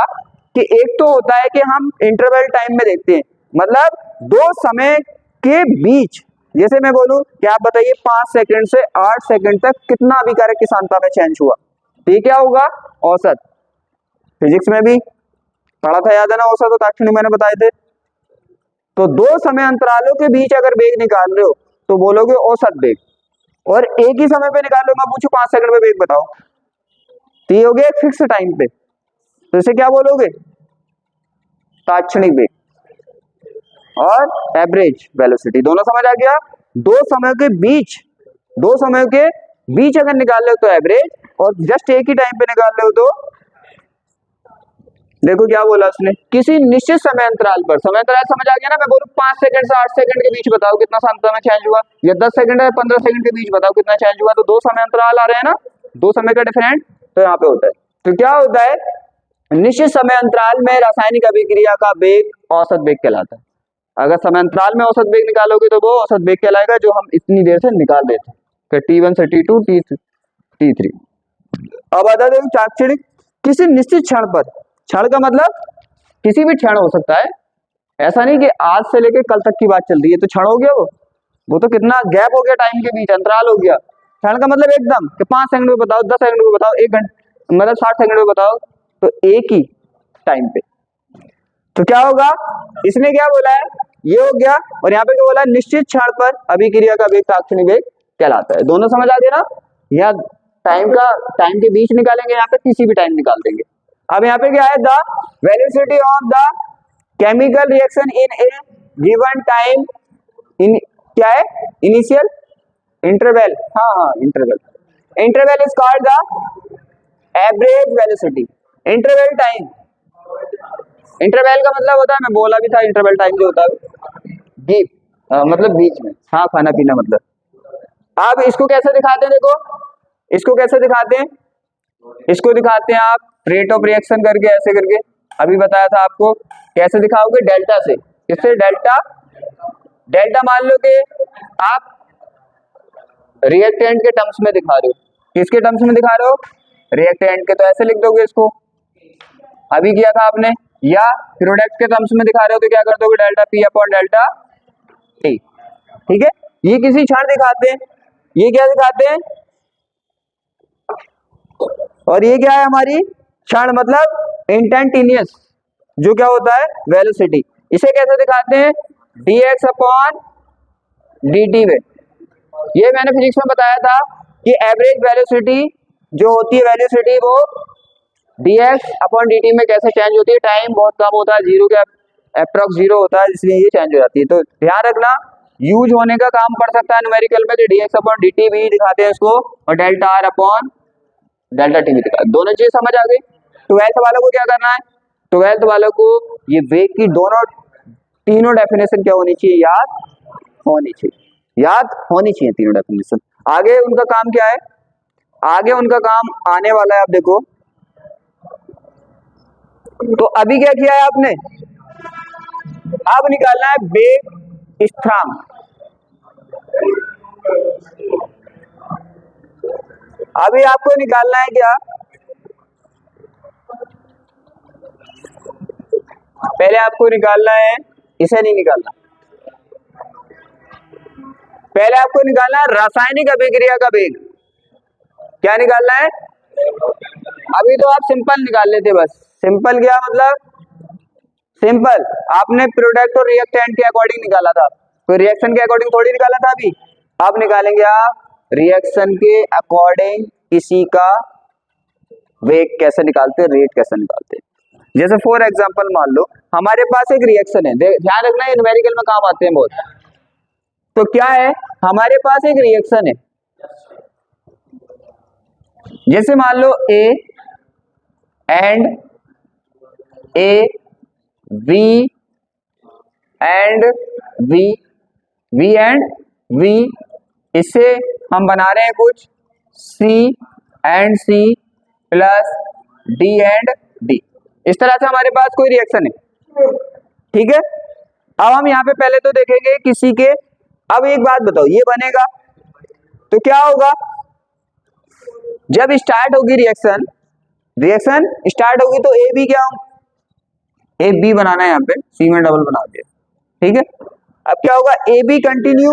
कि एक तो होता है कि हम इंटरवल टाइम में देखते हैं, मतलब 2 समय के बीच, जैसे मैं बोलूं कि आप बताइए 5 सेकंड से 8 सेकंड तक कितना अभिकारक की सांद्रता में चेंज हुआ, ये क्या होगा, औसत। फिजिक्स में भी पढ़ा था, याद है ना, औसत और ताक्षणिक मैंने बताए थे। तो 2 समय अंतरालों के बीच अगर वेग निकाल रहे हो तो बोलोगे औसत वेग, और एक ही समय पे निकाल लो, मैं पूछूं 5 सेकंड में वेग बताओ, तो ये हो गया एक फिक्स टाइम पे, तो इसे क्या बोलोगे, ताक्षणिक वेग और एवरेज वेलोसिटी। दोनों समझ आ गया। 2 समय के बीच अगर निकाल रहे हो तो एवरेज, और जस्ट एक ही टाइम पे निकाल रहे हो तो, देखो क्या बोला उसने, किसी निश्चित समय अंतराल पर, समय अंतराल समझ आ गया ना। मैं बोलूं 5 सेकंड से 8 सेकंड के बीच बताओ कितना सांद्रता में चेंज हुआ, या 10 सेकंड या 15 सेकंड के बीच बताओ कितना चेंज हुआ, तो 2 समय अंतराल आ रहे हैं ना, 2 समय का डिफरेंट तो यहाँ पे होता है। तो क्या होता है, निश्चित समय अंतराल में रासायनिक अभिक्रिया का वेग औसत वेग कहलाता है। अगर समय अंतराल में औसत वेग निकालोगे तो वो औसत वेग कहलाएगा जो हम इतनी देर से निकाल रहे थे, फिर T1 से T2 T3। अब बता दो चाक्षणिक, किसी निश्चित क्षण पर, क्षण का मतलब किसी भी क्षण हो सकता है, ऐसा नहीं कि आज से लेके कल तक की बात चल रही है तो क्षण हो गया, वो तो कितना गैप हो गया टाइम के बीच, अंतराल हो गया। क्षण का मतलब एकदम कि 5 सेकंड में बताओ, 10 सेकंड में बताओ, 1 घंटे मतलब 60 सेकंड में बताओ, तो एक ही टाइम पे। तो क्या होगा, इसने क्या बोला है, ये हो गया, और यहाँ पे क्या बोला है, निश्चित क्षण पर अभिक्रिया का वेग ताक्षणिक वेग कहलाता है। दोनों समझ आ गया ना, या टाइम के बीच निकालेंगे, यहाँ पे किसी भी टाइम निकाल देंगे। अब यहाँ पे क्या है, the velocity of the chemical reaction in a given time, इन क्या है, इनिशियल इंटरवल, हाँ interval is called the average velocity. Interval time, interval का मतलब होता है, मैं बोला भी था, इंटरवल टाइम जो होता है मतलब बीच में, हाँ खाना पीना मतलब। अब इसको कैसे दिखाते हैं, देखो इसको कैसे दिखाते हैं, इसको दिखाते हैं आप रेट ऑफ रिएक्शन करके, ऐसे करके। अभी बताया था आपको, कैसे दिखाओगे, डेल्टा से। किससे, डेल्टा मान लो कि आप रिएक्टेंट के टर्म्स में दिखा रहे हो। किसके टर्म्स में दिखा रहे हो, रिएक्टेंट के, तो ऐसे लिख दोगे इसको, अभी किया था आपने। या प्रोडक्ट के टर्म्स में दिखा रहे हो तो क्या कर दोगे, delta P upon delta T. ठीक है, ये किसी क्षण दिखाते हैं, ये क्या दिखाते हैं, और ये क्या है हमारी क्षण, मतलब इंस्टेंटेनियस, जो क्या होता है, वेलोसिटी। इसे कैसे दिखाते हैं, dx अपॉन dt में। ये मैंने फिजिक्स में बताया था कि एवरेज वेलोसिटी जो होती है, वेलोसिटी वो dx अपॉन dt में कैसे चेंज होती है, टाइम बहुत कम होता है, जीरो के अप्रॉक्स जीरो होता है, इसलिए ये चेंज हो जाती है। तो ध्यान रखना, यूज होने का काम पड़ सकता है न्यूमेरिकल में, तो dx अपॉन dt भी दिखाते हैं इसको, और delta r upon delta T भी दिखाते हैं। दोनों चीज समझ आ गई। 12th वालों को क्या करना है, 12th वालों को ये वेग की तीनों डेफिनेशन क्या होनी चाहिए, याद होनी चाहिए तीनों डेफिनेशन। आगे उनका काम क्या है, आगे उनका काम आने वाला है, आप देखो। तो अभी क्या किया है आपने, अब निकालना है वेग स्थिरांक। अभी आपको निकालना है क्या, पहले आपको निकालना है, इसे नहीं निकालना, पहले आपको निकालना है रासायनिक अभिक्रिया का वेग। क्या निकालना है, अभी तो आप सिंपल निकाल लेते, बस सिंपल क्या मतलब, सिंपल आपने प्रोडक्ट और रिएक्टेंट के अकॉर्डिंग निकाला था, कोई रिएक्शन के अकॉर्डिंग थोड़ी निकाला था। अभी आप निकालेंगे आप रिएक्शन के अकॉर्डिंग किसी का वेग कैसे निकालते हैं, रेट कैसे निकालते हैं। जैसे फॉर एग्जांपल मान लो हमारे पास एक रिएक्शन है, ध्यान रखना ये न्यूमेरिकल में काम आते हैं बहुत। तो क्या है, हमारे पास एक रिएक्शन है, जैसे मान लो A and A, V and V, V and V, इससे हम बना रहे हैं कुछ C and C plus D and D। इस तरह से हमारे पास कोई रिएक्शन है, ठीक है। अब हम यहाँ पे पहले तो देखेंगे किसी के, अब एक बात बताओ, ये बनेगा तो क्या होगा, जब स्टार्ट होगी रिएक्शन स्टार्ट होगी तो ए बी क्या होगा, ए बी बनाना है, यहाँ पे सी में डबल बना दिया, ठीक है। अब क्या होगा, ए बी कंटिन्यू,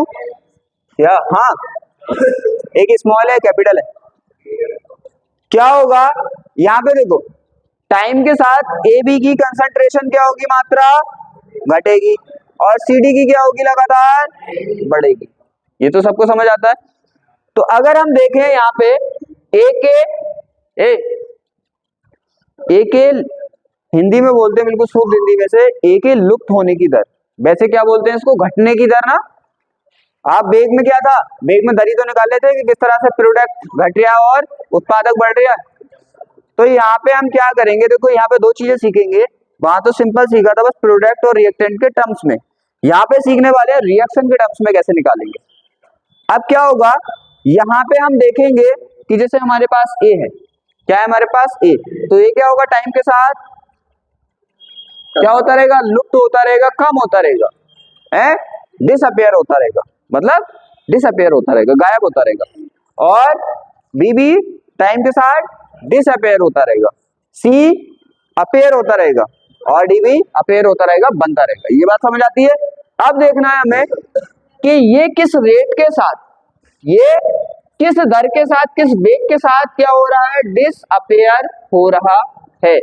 या हाँ एक स्मॉल है कैपिटल है, क्या होगा यहाँ पे देखो, टाइम के साथ ए बी की कंसंट्रेशन क्या होगी, मात्रा घटेगी, और सी डी की क्या होगी, लगातार बढ़ेगी। ये तो सबको समझ आता है। तो अगर हम देखें यहाँ पे ए के हिंदी में बोलते हैं बिल्कुल शुद्ध हिंदी में से, ए के लुप्त होने की दर, वैसे क्या बोलते हैं इसको, घटने की दर ना। आप वेग में क्या था, वेग में दर ही तो निकाल लेते कि किस तरह से प्रोडक्ट घट रहा और उत्पादक बढ़ रहा है। तो यहाँ पे हम क्या करेंगे, देखो यहाँ पे दो चीजें सीखेंगे, वहां तो सिंपल सीखा था बस प्रोडक्ट और रिएक्टेंट के टर्म्स में, यहाँ पे सीखने वाले हैं रिएक्शन के टर्म्स में कैसे निकालेंगे। अब क्या होगा, यहाँ पे हम देखेंगे कि जैसे हमारे पास ए है, क्या है हमारे पास ए, तो ये क्या होगा टाइम के साथ क्या होता रहेगा, लुप्त होता रहेगा, कम होता रहेगा, है डिसअपियर होता रहेगा, मतलब डिसअपियर होता रहेगा, गायब होता रहेगा। और बी भी टाइम के साथ डिसअपियर होता रहेगा, सी अपेयर होता रहेगा और डी भी अपेयर होता रहेगा, बनता रहेगा। ये बात समझ आती है। अब देखना है हमें कि ये किस रेट के साथ, ये किस दर के साथ, किस वेग के साथ क्या हो रहा है, डिसअपियर हो रहा है।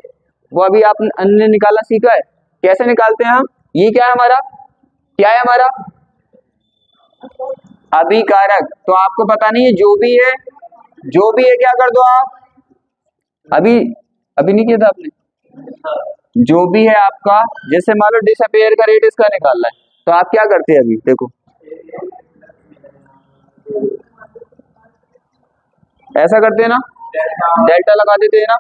वो अभी आपने निकालना सीखा है, कैसे निकालते हैं हम। ये क्या है हमारा, क्या है हमारा अभिकारक। तो आपको पता नहीं है, जो भी है, जो भी है क्या कर दो आप, अभी नहीं किया था आपने, जो भी है आपका, जैसे मान लो डिसअपियर का रेट इसका निकालना है, तो आप क्या करते हैं, अभी देखो ऐसा करते हैं ना, डेल्टा लगा देते हैं ना,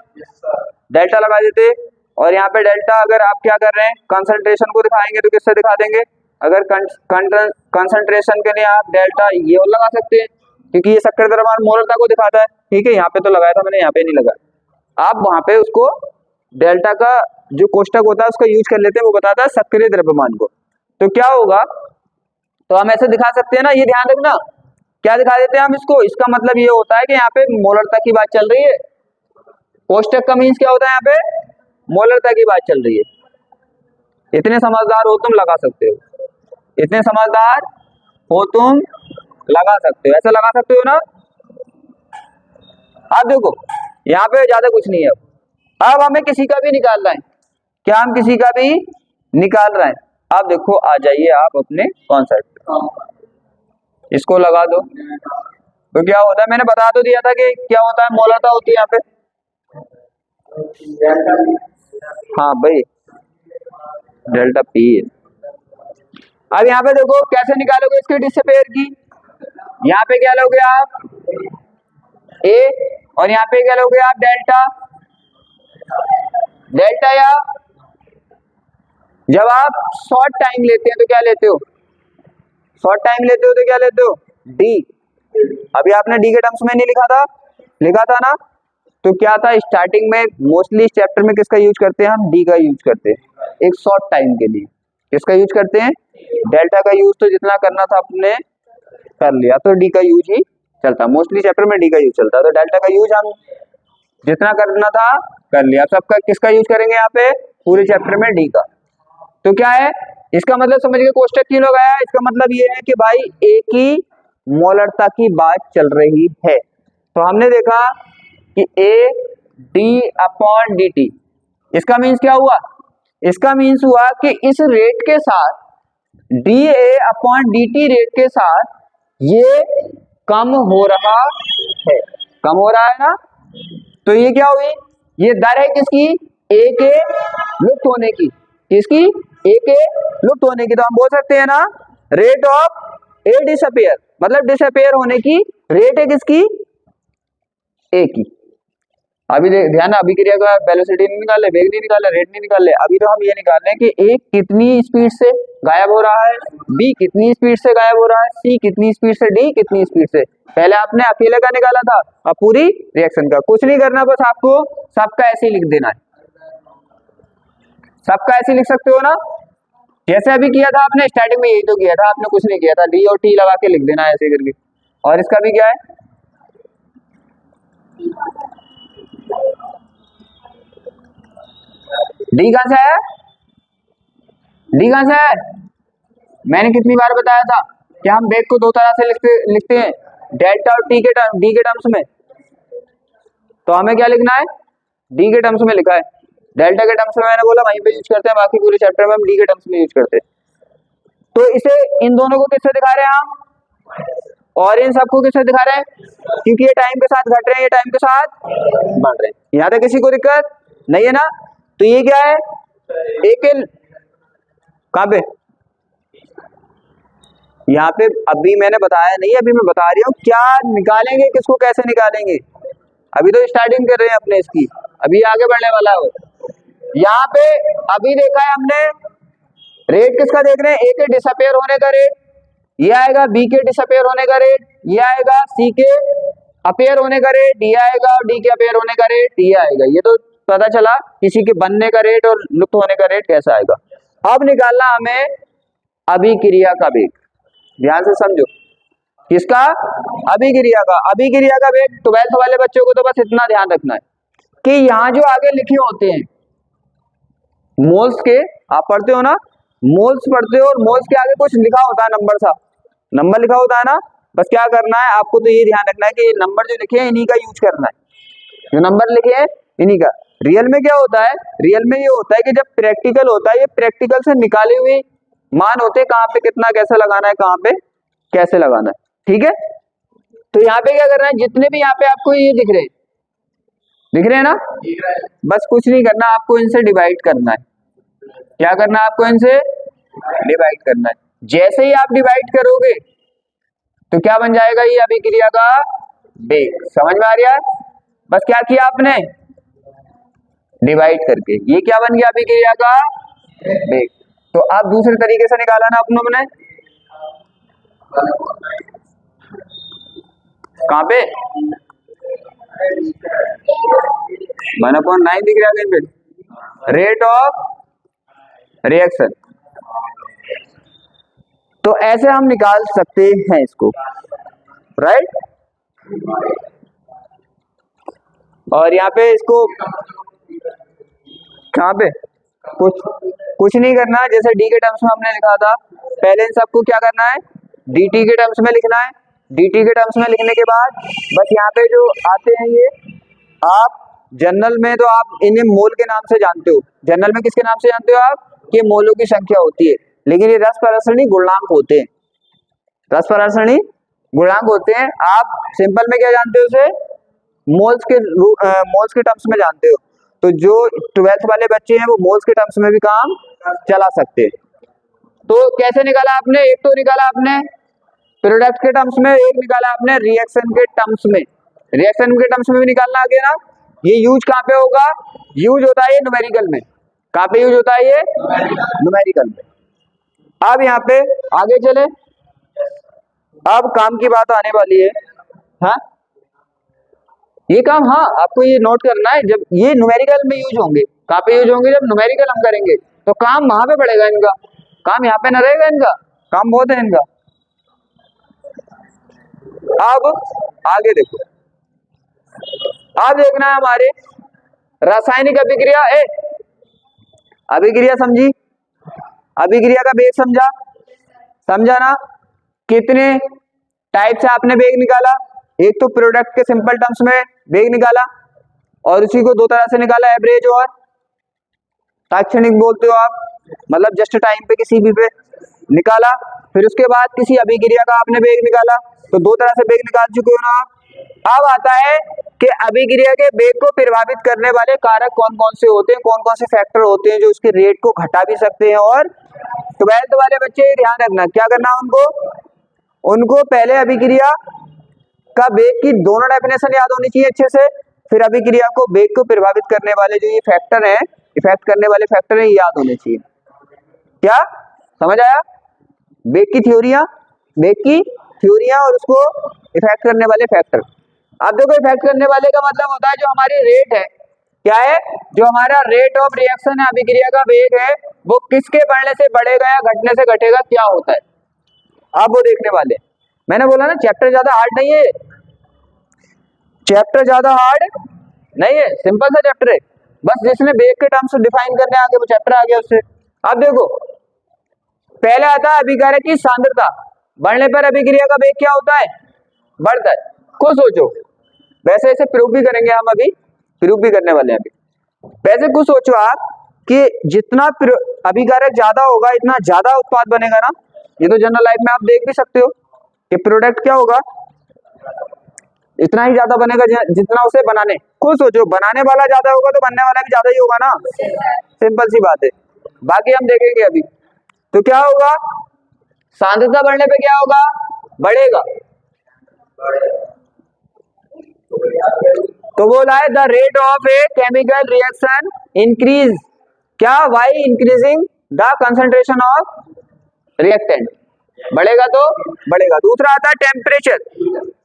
डेल्टा लगा देते हैं। और यहाँ पे डेल्टा अगर आप क्या कर रहे हैं, कंसंट्रेशन को दिखाएंगे तो किससे दिखा देंगे, अगर कंसंट्रेशन के लिए आप डेल्टा ये और लगा सकते हैं, क्योंकि ये सक्रिय द्रव्यमान मोलरता को दिखाता है, ठीक है। यहाँ पे तो लगाया था मैंने, यहाँ पे नहीं लगाया। आप वहां पे उसको डेल्टा का जो कोष्टक होता है उसका यूज कर लेते हैं, वो बताता है सक्रिय द्रव्यमान को। तो क्या होगा, तो हम ऐसे दिखा सकते हैं ना, ये ध्यान रखना, क्या दिखा देते हैं हम इसको, इसका मतलब ये होता है कि यहाँ पे मोलरता की बात चल रही है। कोष्टक का मीन्स क्या होता है, यहाँ पे मोलरता की बात चल रही है। इतने समझदार हो तुम, लगा सकते हो, इतने समझदार हो तुम, लगा सकते हो, ऐसे लगा सकते हो ना। अब देखो यहाँ पे ज्यादा कुछ नहीं है। अब हमें किसी का भी निकालना है, क्या हम किसी का भी निकाल रहे हैं। अब देखो आ जाइए आप अपने कॉन्सेप्ट, इसको लगा दो, तो क्या होता है, मैंने बता तो दिया था कि क्या होता है, मोलरता होती है यहाँ पे, हाँ भाई डेल्टा पी। अब यहाँ पे देखो कैसे निकालोगे इसके डिसअपियर की, यहाँ पे क्या लोगे आप ए, और यहाँ पे क्या लोगे आप डेल्टा, डेल्टा, या जब आप शॉर्ट टाइम लेते हैं तो क्या लेते हो, शॉर्ट टाइम लेते हो तो क्या लेते हो, डी। अभी आपने डी के टर्म्स में नहीं लिखा था ना, तो क्या था, स्टार्टिंग में मोस्टली इस चैप्टर में किसका यूज करते हैं हम, डी का यूज करते हैं एक शॉर्ट टाइम के लिए। किसका यूज करते हैं, डेल्टा का यूज तो जितना करना था आपने कर लिया, तो डी का यूज ही चलता, मोस्टली चैप्टर में डी का यूज चलता, तो डेल्टा का यूज हम जितना करना था कर लिया। सबका किसका यूज करेंगे यहाँ पे, पूरे चैप्टर में डी का। तो क्या है इसका मतलब, समझ गए कोष्टक क्यों लगाया, इसका मतलब ये है कि भाई एक ही मोलरता की बात चल रही है। तो हमने देखा कि A D upon D T, इसका मीन्स क्या हुआ, इसका मीन्स हुआ कि इस रेट के साथ, D A upon D T rate के साथ ये कम हो रहा है, कम हो रहा है ना। तो ये क्या हुई, ये दर है किसकी, ए के लुप्त होने की, किसकी, ए के लुप्त होने की। तो हम बोल सकते हैं ना, रेट ऑफ ए डिसअपियर, मतलब डिसअपियर होने की रेट है किसकी, ए की। अभी ध्यान, अभिक्रिया का वेलोसिटी नहीं निकाल ले, वेग नहीं निकाल ले, रेट नहीं निकाल ले, अभी तो हम ये निकाल रहे हैं कि ए कितनी स्पीड से गायब हो रहा है, बी कितनी स्पीड से गायब हो रहा है, सी कितनी स्पीड से, डी कितनी स्पीड से। पहले आपने अकेले का निकाला था, अब पूरी रिएक्शन का। कुछ नहीं करना, बस आपको सबका ऐसे ही लिख देना है, सबका ऐसे लिख सकते हो ना, जैसे अभी किया था आपने, स्टार्टिंग में यही तो किया था आपने, कुछ नहीं किया था, डी और टी लगा के लिख देना है ऐसे करके। और इसका भी क्या है, डी कहां से है, डी कहां से है, मैंने कितनी बार बताया था कि हम वेग को दो तरह से लिखते हैं, डेल्टा और टी के डी के टर्म्स में। तो हमें क्या लिखना है, डी के टर्म्स में लिखा है, डेल्टा के टर्म्स में मैंने बोला वहीं पे यूज करते हैं, बाकी पूरे चैप्टर में हम डी के टर्म्स में यूज करते हैं। तो इसे, इन दोनों को किससे दिखा रहे हैं हम, और इन सबको किससे दिखा रहे हैं, क्योंकि ये टाइम के साथ घट रहे हैं, ये टाइम के साथ बढ़ रहे हैं। यहाँ तक किसी को दिक्कत नहीं है ना। तो ये क्या है, एक कहां पे, यहाँ पे अभी मैंने बताया नहीं, अभी मैं बता रही हूँ क्या निकालेंगे, किसको कैसे निकालेंगे। अभी तो स्टार्टिंग कर रहे हैं अपने इसकी, अभी आगे बढ़ने वाला है। यहाँ पे अभी देखा है हमने, रेट किसका देख रहे हैं, ए के डिसअपियर होने का रेट, ये आएगा बी के डिसअपियर होने का रेट, ये आएगा सी के अपेयर होने का रेट डी आएगा और डी के अपेयर होने का रेट डी आएगा। ये तो पता चला किसी के बनने का रेट और लुप्त होने का रेट कैसा आएगा। अब निकालना हमें अभिक्रिया का वेग। ध्यान से समझो, किसका? अभिक्रिया का। अभिक्रिया का वेग 12th वाले बच्चों को तो बस इतना ध्यान रखना है कि यहाँ जो आगे लिखे होते हैं मोल्स के, आप पढ़ते हो ना, मोल्स पढ़ते हो और मोल्स के आगे कुछ लिखा होता है, नंबर सा नंबर लिखा होता है ना। बस क्या करना है आपको, तो ये ध्यान रखना है कि नंबर जो लिखे हैं इन्हीं का यूज करना है। जो नंबर लिखे हैं इन्हीं का। रियल में क्या होता है? रियल में ये होता है कि जब प्रैक्टिकल होता है, ये प्रैक्टिकल से निकाले हुए मान होते हैं, कहाँ पे कितना कैसे लगाना है, कहाँ पे कैसे लगाना है। ठीक है, तो यहाँ पे क्या करना है, जितने भी यहाँ पे आपको ये दिख रहे हैं ना, बस कुछ नहीं करना, आपको इनसे डिवाइड करना है। क्या करना है आपको? इनसे डिवाइड करना है। जैसे ही आप डिवाइड करोगे तो क्या बन जाएगा? ये अभिक्रिया का वेग। समझ में आ रहा है? बस क्या किया आपने? डिवाइड करके ये क्या बन गया? अभिक्रिया का वेग। तो आप दूसरे तरीके से निकाला ना अपनों ने, कहाँ पे 1/9 दिख रहा है कहीं पे, रेट ऑफ रिएक्शन। तो ऐसे हम निकाल सकते हैं इसको, राइट। और यहाँ पे इसको कहाँ पे कुछ नहीं करना। जैसे डी के टर्म्स में हमने लिखा था, पहले इन सबको क्या करना है? dt के टर्म्स में लिखना है। dt के टर्म्स में लिखने के बाद बस यहाँ पे जो आते हैं ये आप जनरल में तो आप इन्हें मोल के नाम से जानते हो। जनरल में किसके नाम से जानते हो आप? कि मोलों की संख्या होती है, लेकिन ये रस परसरणी गुणांक होते हैं। रस परसरणी गुणांक होते हैं। आप सिंपल में क्या जानते हो उसे? मोल्स के टर्म्स में जानते हो। तो जो 12th वाले बच्चे हैं वो मोल्स के टर्म्स में भी काम चला सकते हैं। तो कैसे निकाला आपने? एक तो निकाला आपने प्रोडक्ट के टर्म्स में, एक निकाला आपने रिएक्शन के टर्म्स में। रिएक्शन के टर्म्स में भी निकालना आगे ना। ये यूज कहाँ पे होगा? यूज होता है न्यूमेरिकल में। कहाँ पे यूज होता है ये? न्यूमेरिकल में। अब यहाँ पे आगे चले, अब काम की बात आने वाली है। हाँ, ये काम, हाँ आपको ये नोट करना है, जब ये न्यूमेरिकल में यूज होंगे। कहाँ पे यूज होंगे? जब न्यूमेरिकल हम करेंगे तो काम वहां पे पड़ेगा इनका, काम यहाँ पे न रहेगा इनका, काम बहुत है इनका। अब आगे देखो, अब देखना है हमारे रासायनिक अभिक्रिया। अभिक्रिया समझी? अभिक्रिया का वेग समझा ना? कितने टाइप से आपने वेग निकाला? एक तो प्रोडक्ट के सिंपल टर्म्स में वेग निकाला और उसी को दो तरह से निकाला, एवरेज और तात्क्षणिक बोलते हो आप, मतलब जस्ट टाइम पे किसी भी पे निकाला। फिर उसके बाद किसी अभिक्रिया का आपने वेग निकाला, तो दो तरह से वेग निकाल चुके हो ना आप। अब आता है कि अभिक्रिया के वेग को प्रभावित करने वाले कारक कौन कौन से होते हैं, कौन कौन से फैक्टर होते हैं जो उसके रेट को घटा भी सकते हैं। और 12th वाले बच्चे ध्यान रखना, क्या करना उनको पहले अभिक्रिया का वेग की दोनों डेफिनेशन याद होनी चाहिए अच्छे से, फिर अभिक्रिया को वेग को प्रभावित करने वाले जो ये फैक्टर हैं, इफेक्ट करने वाले फैक्टर हैं, याद होने चाहिए। क्या समझ आया? वेग की थ्योरियां और उसको इफेक्ट करने वाले फैक्टर। अब देखो, इफेक्ट करने वाले का मतलब होता है जो हमारी रेट है, क्या है? जो हमारा रेट ऑफ रिएक्शन है, अभिक्रिया का वेग है, वो किसके बढ़ने से बढ़ेगा या घटने से घटेगा, क्या होता है, आप वो देखने वाले। मैंने बोला ना चैप्टर ज्यादा हार्ड नहीं है, चैप्टर ज्यादा हार्ड नहीं है, सिंपल सा चैप्टर है। बस जिसने वेग के टर्म्स डिफाइन करने आगे वो चैप्टर आ गया उससे। अब देखो, पहले आता है अभिक्रिया की सांद्रता। बढ़ने पर अभिक्रिया का वेग क्या होता है? बढ़ता है। खुद सोचो, वैसे ऐसे प्रूफ भी करेंगे हम, अभी प्रूफ भी करने वाले हैं अभी। वैसे कुछ सोचो आप कि जितना अभिक्रिया ज्यादा होगा इतना ज्यादा उत्पाद बनेगा ना। ये तो जनरल लाइफ में आप देख भी सकते हो कि प्रोडक्ट क्या होगा, इतना ही ज्यादा बनेगा जितना उसे बनाने। खुद सोचो, बनाने वाला ज्यादा होगा तो बनने वाला भी ज्यादा ही होगा ना, सिंपल सी बात है। बाकी हम देखेंगे अभी। तो क्या होगा? सांद्रता बढ़ने पे क्या होगा? बढ़ेगा। तो बोला है the rate of a chemical reaction increase, क्या? Why increasing the concentration of reactant. बढ़ेगा तो बढ़ेगा। दूसरा आता है टेम्परेचर।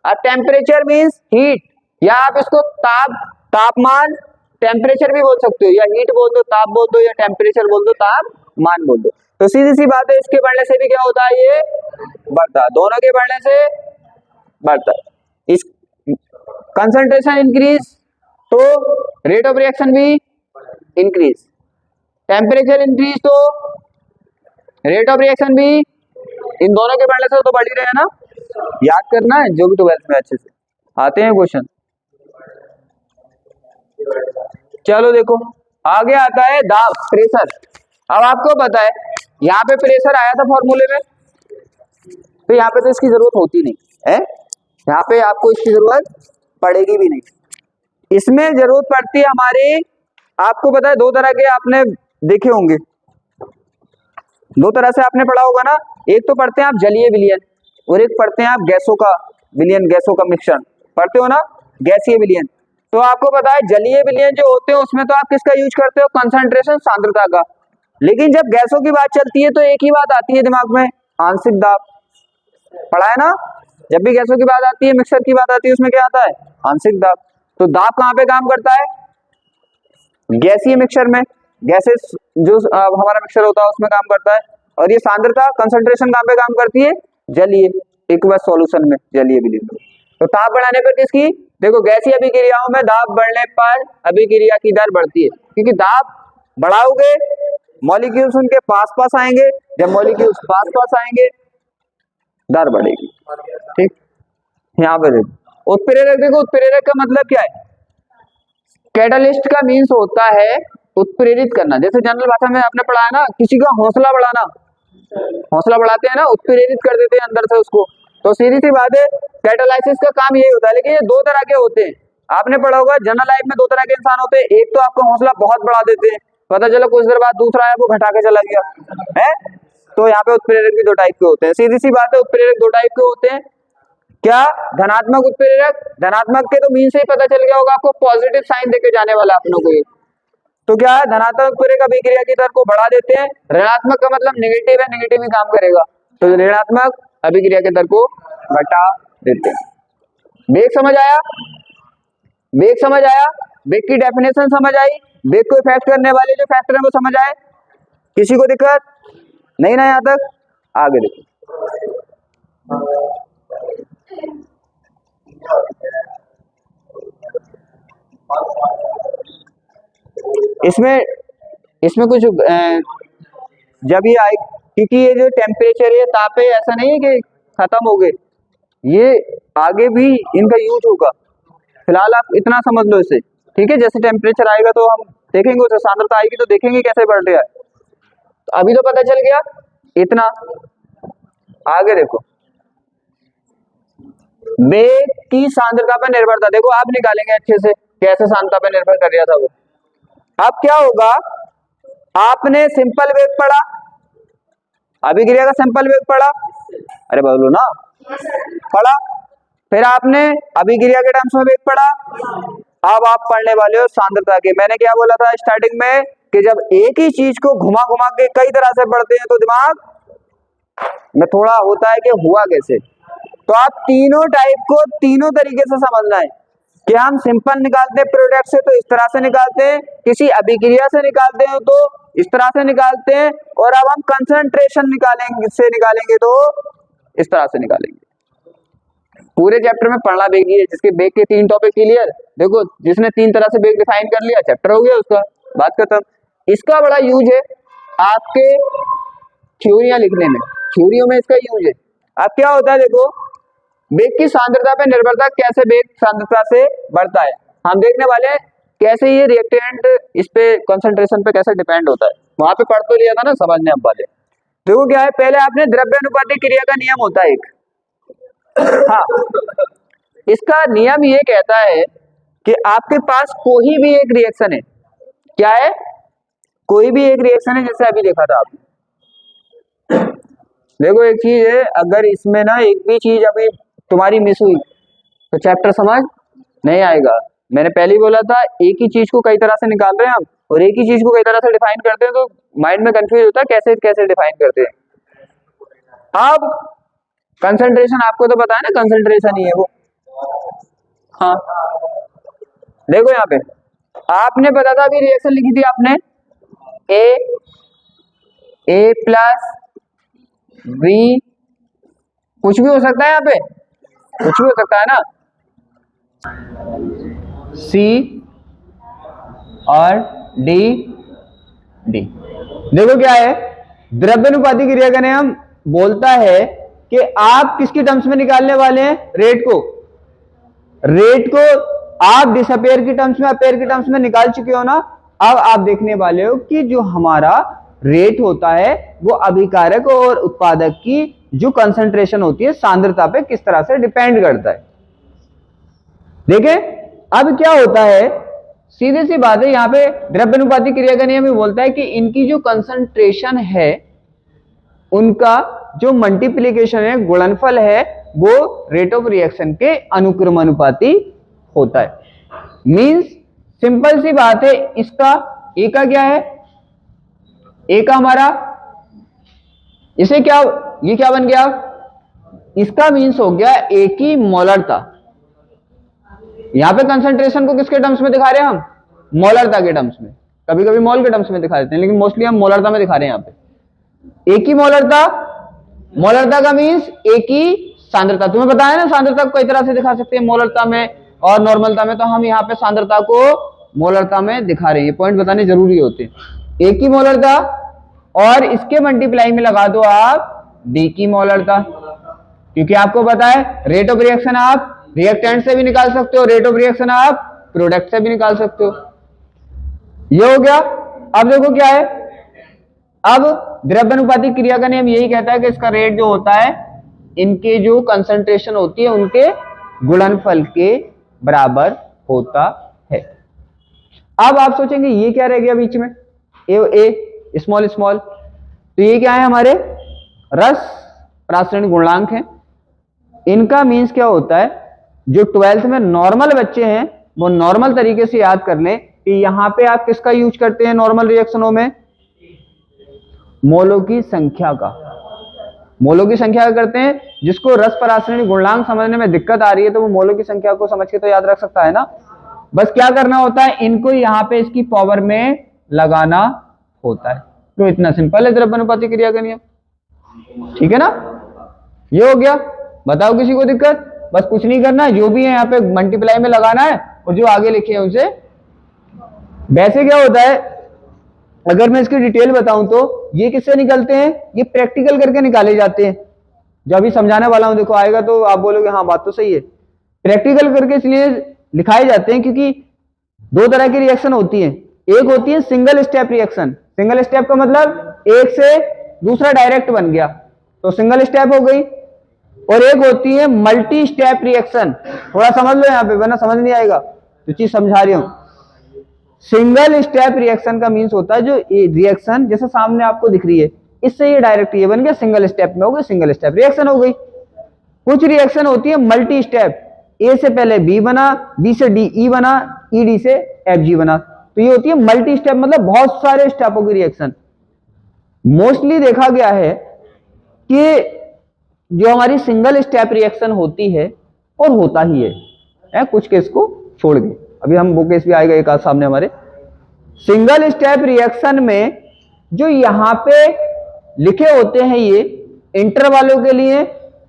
अब टेम्परेचर मीन्स हीट, या आप इसको तापमान टेम्परेचर भी बोल सकते हो, या हीट बोल दो, ताप बोल दो, या टेम्परेचर बोल दो, तापमान बोल दो। तो सीधी सी बात है, इसके बढ़ने से भी क्या होता है, ये बढ़ता है, दोनों के बढ़ने से बढ़ता है। इस कंसंट्रेशन इंक्रीज तो रेट ऑफ रिएक्शन भी इंक्रीज, टेम्परेचर इंक्रीज तो रेट ऑफ रिएक्शन भी, इन दोनों के बढ़ने से तो बढ़ ही रहे हैं ना। याद करना है जो भी 12th में अच्छे से आते हैं क्वेश्चन। चलो देखो आगे आता है दाब, प्रेशर। अब आपको पता है यहाँ पे प्रेशर आया था फॉर्मूले में, तो यहाँ पे तो इसकी जरूरत होती नहीं है, यहाँ पे आपको इसकी जरूरत पड़ेगी भी नहीं। इसमें जरूरत पड़ती है हमारी, आपको पता है दो तरह के आपने देखे होंगे, दो तरह से आपने पढ़ा होगा ना। एक तो पढ़ते हैं आप जलीय विलयन, और एक पढ़ते हैं आप गैसों का विलयन, गैसों का मिश्रण पढ़ते हो ना, गैसीय विलयन। तो आपको पता है जलीय विलयन जो होते हैं उसमें तो आप किसका यूज करते हो, कंसंट्रेशन, सांद्रता का। लेकिन जब गैसों की बात चलती है तो एक ही बात आती है दिमाग में, आंशिक दाब। पढ़ा है ना, जब भी गैसों की बात आती है, मिक्सर की बात आती है, उसमें क्या आता है, आंशिक दाब। तो दाब कहाँ पे काम करता है, गैसीय मिक्सर में, गैसेस जो हमारा मिक्सर होता है उसमें काम करता है। और ये सांद्रता, कंसंट्रेशन कहाँ पे काम करती है, जलीय एक्वस सॉल्यूशन में, जलीय विलयन। तो ताप बढ़ाने पर किसकी, देखो गैसीय अभिक्रियाओं में दाब बढ़ने पर अभिक्रिया की दर बढ़ती है, क्योंकि दाब बढ़ाओगे मॉलिक्यूल्स उनके पास पास आएंगे, जब मॉलिक्यूल्स पास पास आएंगे दर बढ़ेगी। ठीक, यहाँ पे देखो उत्प्रेरक, देखो उत्प्रेरक का मतलब क्या है, कैटलिस्ट का मीन्स होता है उत्प्रेरित करना। जैसे जनरल भाषा में आपने पढ़ा है ना, किसी का हौसला बढ़ाना, हौसला बढ़ाते हैं ना, उत्प्रेरित कर देते हैं अंदर से उसको। तो सीधी सी बात है, कैटालाइसिस का काम यही होता है। लेकिन ये दो तरह के होते हैं, आपने पढ़ा होगा जनरल लाइफ में दो तरह के इंसान होते हैं। एक तो आपका हौसला बहुत बढ़ा देते हैं, पता चला कुछ देर बाद दूसरा है वो घटा के चला गया है। तो यहाँ पे उत्प्रेरक भी दो टाइप के होते हैं, सीधी सी बात है, उत्प्रेरक दो टाइप के होते हैं। क्या, धनात्मक उत्प्रेरक, धनात्मक के तो मीन से ही पता चल गया होगा आपको, पॉजिटिव साइन देके जाने वाला अपनों को। तो क्या है, धनात्मक उत्प्रेरक अभिक्रिया की दर को बढ़ा देते हैं, ऋणात्मक का मतलब नेगेटिव है, नेगेटिव ही काम करेगा, तो ऋणात्मक अभिक्रिया की दर को घटा देते हैं। बेग समझ आया, बेग समझ आया, बेग की डेफिनेशन समझ आई, बेग को इफेक्ट करने वाले जो फैक्टर हैं वो समझ आए, किसी को दिक्कत नहीं ना यहाँ तक। आगे देखो, इसमें कुछ जब ये आए, क्योंकि ये जो टेम्परेचर है, ताप है, ऐसा नहीं है कि खत्म हो गए, ये आगे भी इनका यूज होगा। फिलहाल आप इतना समझ लो इसे, ठीक है। जैसे टेम्परेचर आएगा तो हम देखेंगे, उसे सांद्रता आएगी तो देखेंगे कैसे बढ़ रहा है। तो अभी तो पता चल गया इतना, आगे देखो, वेग की सांद्रता पर निर्भरता, देखो आप निकालेंगे अच्छे से कैसे सांद्रता पर निर्भर कर रहा था वो। अब क्या होगा, आपने सिंपल वेग पढ़ा, अभिक्रिया का सिंपल वेग पढ़ा, अरे बोलो ना, पढ़ा। फिर आपने अभिक्रिया के टर्म्स में वेग पढ़ा, अब आप पढ़ने वाले हो सांद्रता के। मैंने क्या बोला था स्टार्टिंग में कि जब एक ही चीज को घुमा घुमा के कई तरह से पढ़ते हैं तो दिमाग में थोड़ा होता है कि हुआ कैसे। तो आप तीनों टाइप को तीनों तरीके से समझना है कि हम सिंपल निकालते हैं प्रोडक्ट से तो इस तरह से निकालते हैं, किसी अभिक्रिया से निकालते हैं तो इस तरह से निकालते हैं, और अब हम कंसंट्रेशन निकालेंगे तो इस तरह से निकालेंगे। पूरे चैप्टर में पढ़ना बेग ही है, जिसके बेग के 3 टॉपिक क्लियर। देखो जिसने 3 तरह से बेग डिफाइन कर लिया, चैप्टर हो गया उसका, बात खत्म। इसका बड़ा यूज है आपके थ्योरियां लिखने में, थ्योरियों में इसका यूज है। अब क्या होता है, देखो बेग की सांद्रता पे निर्भरता, कैसे बेग सांद्रता से बढ़ता है हम देखने वाले हैं, कैसे ये रिएक्टेंट इस पे कंसंट्रेशन पे कैसे डिपेंड होता है। वहां पे पढ़ तो लिया था ना, समझने अब वाले। देखो क्या है, पहले आपने द्रव्यानुपातिक क्रिया का नियम होता है एक, हाँ, इसका नियम ये कहता है कि आपके पास कोई भी एक रिएक्शन है, क्या है, कोई भी एक रिएक्शन है, जैसे अभी देखा था आपने। देखो एक चीज है, अगर इसमें ना एक भी चीज अभी तुम्हारी मिस हुई तो चैप्टर समझ नहीं आएगा। मैंने पहले ही बोला था, एक ही चीज को कई तरह से निकाल रहे हैं हम, और एक ही चीज को कई तरह से डिफाइन करते हैं, तो माइंड में कंफ्यूज होता है कैसे कैसे डिफाइन करते हैं। अब कंसंट्रेशन आपको तो पता है ना, कंसंट्रेशन ही है वो। हाँ देखो यहाँ पे आपने पता था, अभी रिएक्शन लिखी थी आपने, ए प्लस बी, कुछ भी हो सकता है यहाँ पे, कुछ भी हो सकता है ना, सी और डी, डी। देखो क्या है, द्रव्यानुपाती क्रिया का नियम बोलता है कि आप किसकी टर्म्स में निकालने वाले हैं, रेट को। रेट को आप डिसअपेयर की टर्म्स में, अपेयर की टर्म्स में निकाल चुके हो ना। अब आप देखने वाले हो कि जो हमारा रेट होता है वो अभिकारक और उत्पादक की जो कंसंट्रेशन होती है सांद्रता पे किस तरह से डिपेंड करता है। देखें अब क्या होता है, सीधे सी बात है, यहाँ पे द्रव्यानुपाती क्रिया का नियम बोलता है कि इनकी जो कंसंट्रेशन है, उनका जो मल्टीप्लिकेशन है, गुणनफल है, वो रेट ऑफ रिएक्शन के अनुक्रमानुपाती होता है। मींस सिंपल सी बात है, इसका ए का क्या है, ए का हमारा, इसे क्या, ये क्या बन गया, इसका मींस हो गया ए की मोलरता। यहां पे कंसंट्रेशन को किसके टर्म्स में दिखा रहे हैं हम, मोलरता के टर्म्स में, कभी कभी मोल के टर्म्स में दिखा देते हैं, लेकिन मोस्टली हम मोलरता में दिखा रहे हैं। यहाँ पे ए की मोलरता, मोलरता का मींस ए की सांद्रता। तुम्हें पता है ना सांद्रता को कई तरह से दिखा सकते हैं, मोलरता में और नॉर्मलता में, तो हम यहाँ पे सांद्रता को मोलरता में दिखा रहे हैं, ये पॉइंट बताने जरूरी होते हैं। ए की मोलरता और इसके मल्टीप्लाई में लगा दो आप डी की मोलरता, क्योंकि आपको पता है रेट ऑफ रिएक्शन आप रिएक्टेंट से भी निकाल सकते हो, रेट ऑफ रिएक्शन आप प्रोडक्ट से भी निकाल सकते हो। ये हो गया। अब देखो क्या है, अब द्रव्यानुपाती क्रिया का नियम यही कहता है कि इसका रेट जो होता है, इनके जो कंसंट्रेशन होती है उनके गुणनफल के बराबर होता है। अब आप सोचेंगे ये क्या रह गया बीच में, ए स्मॉल स्मॉल, तो ये क्या है, हमारे रस प्रासरण गुणांक है। इनका मीन्स क्या होता है, जो 12th में नॉर्मल बच्चे हैं वो नॉर्मल तरीके से याद कर लें कि यहां पे आप किसका यूज करते हैं नॉर्मल रिएक्शनों में, मोलों की संख्या का, मोलों की संख्या का करते हैं। जिसको रस परासरण गुणांक समझने में दिक्कत आ रही है तो वो मोलों की संख्या को समझ के तो याद रख सकता है ना। बस क्या करना होता है, इनको यहाँ पे इसकी पावर में लगाना होता है। तो इतना सिंपल है द्रव्यानुपाती क्रिया का नियम, ठीक है ना। ये हो गया, बताओ किसी को दिक्कत, बस कुछ नहीं करना, जो भी है यहाँ पे मल्टीप्लाई में लगाना है और जो आगे लिखे हैं उसे। वैसे क्या होता है, अगर मैं इसकी डिटेल बताऊं तो ये किससे निकलते हैं, ये प्रैक्टिकल करके निकाले जाते हैं। जो अभी समझाने वाला हूं देखो, आएगा तो आप बोलोगे हाँ बात तो सही है। प्रैक्टिकल करके इसलिए लिखाए जाते हैं क्योंकि दो तरह की रिएक्शन होती है। एक होती है single step reaction, single step का मतलब एक से दूसरा डायरेक्ट बन गया तो सिंगल स्टेप हो गई, और एक होती है मल्टी स्टेप रिएक्शन। थोड़ा समझ लो यहाँ पे, वरना समझ नहीं आएगा जो चीज समझा रही हूं। सिंगल स्टेप रिएक्शन का मींस होता है जो रिएक्शन जैसे सामने आपको दिख रही है, इससे ये डायरेक्ट ये बन गया, सिंगल स्टेप में हो गई, सिंगल स्टेप रिएक्शन हो गई। कुछ रिएक्शन होती है मल्टी स्टेप, ए से पहले बी बना, बी से डी ई बना, ई डी से एफ जी बना, तो ये होती है मल्टी स्टेप, मतलब बहुत सारे स्टेपों की रिएक्शन। मोस्टली देखा गया है कि जो हमारी सिंगल स्टेप रिएक्शन होती है और होता ही है कुछ केस को छोड़ के, अभी हम वो केस भी आएगा एक आध सामने हमारे। सिंगल स्टेप रिएक्शन में जो यहाँ पे लिखे होते हैं ये इंटर वालों के लिए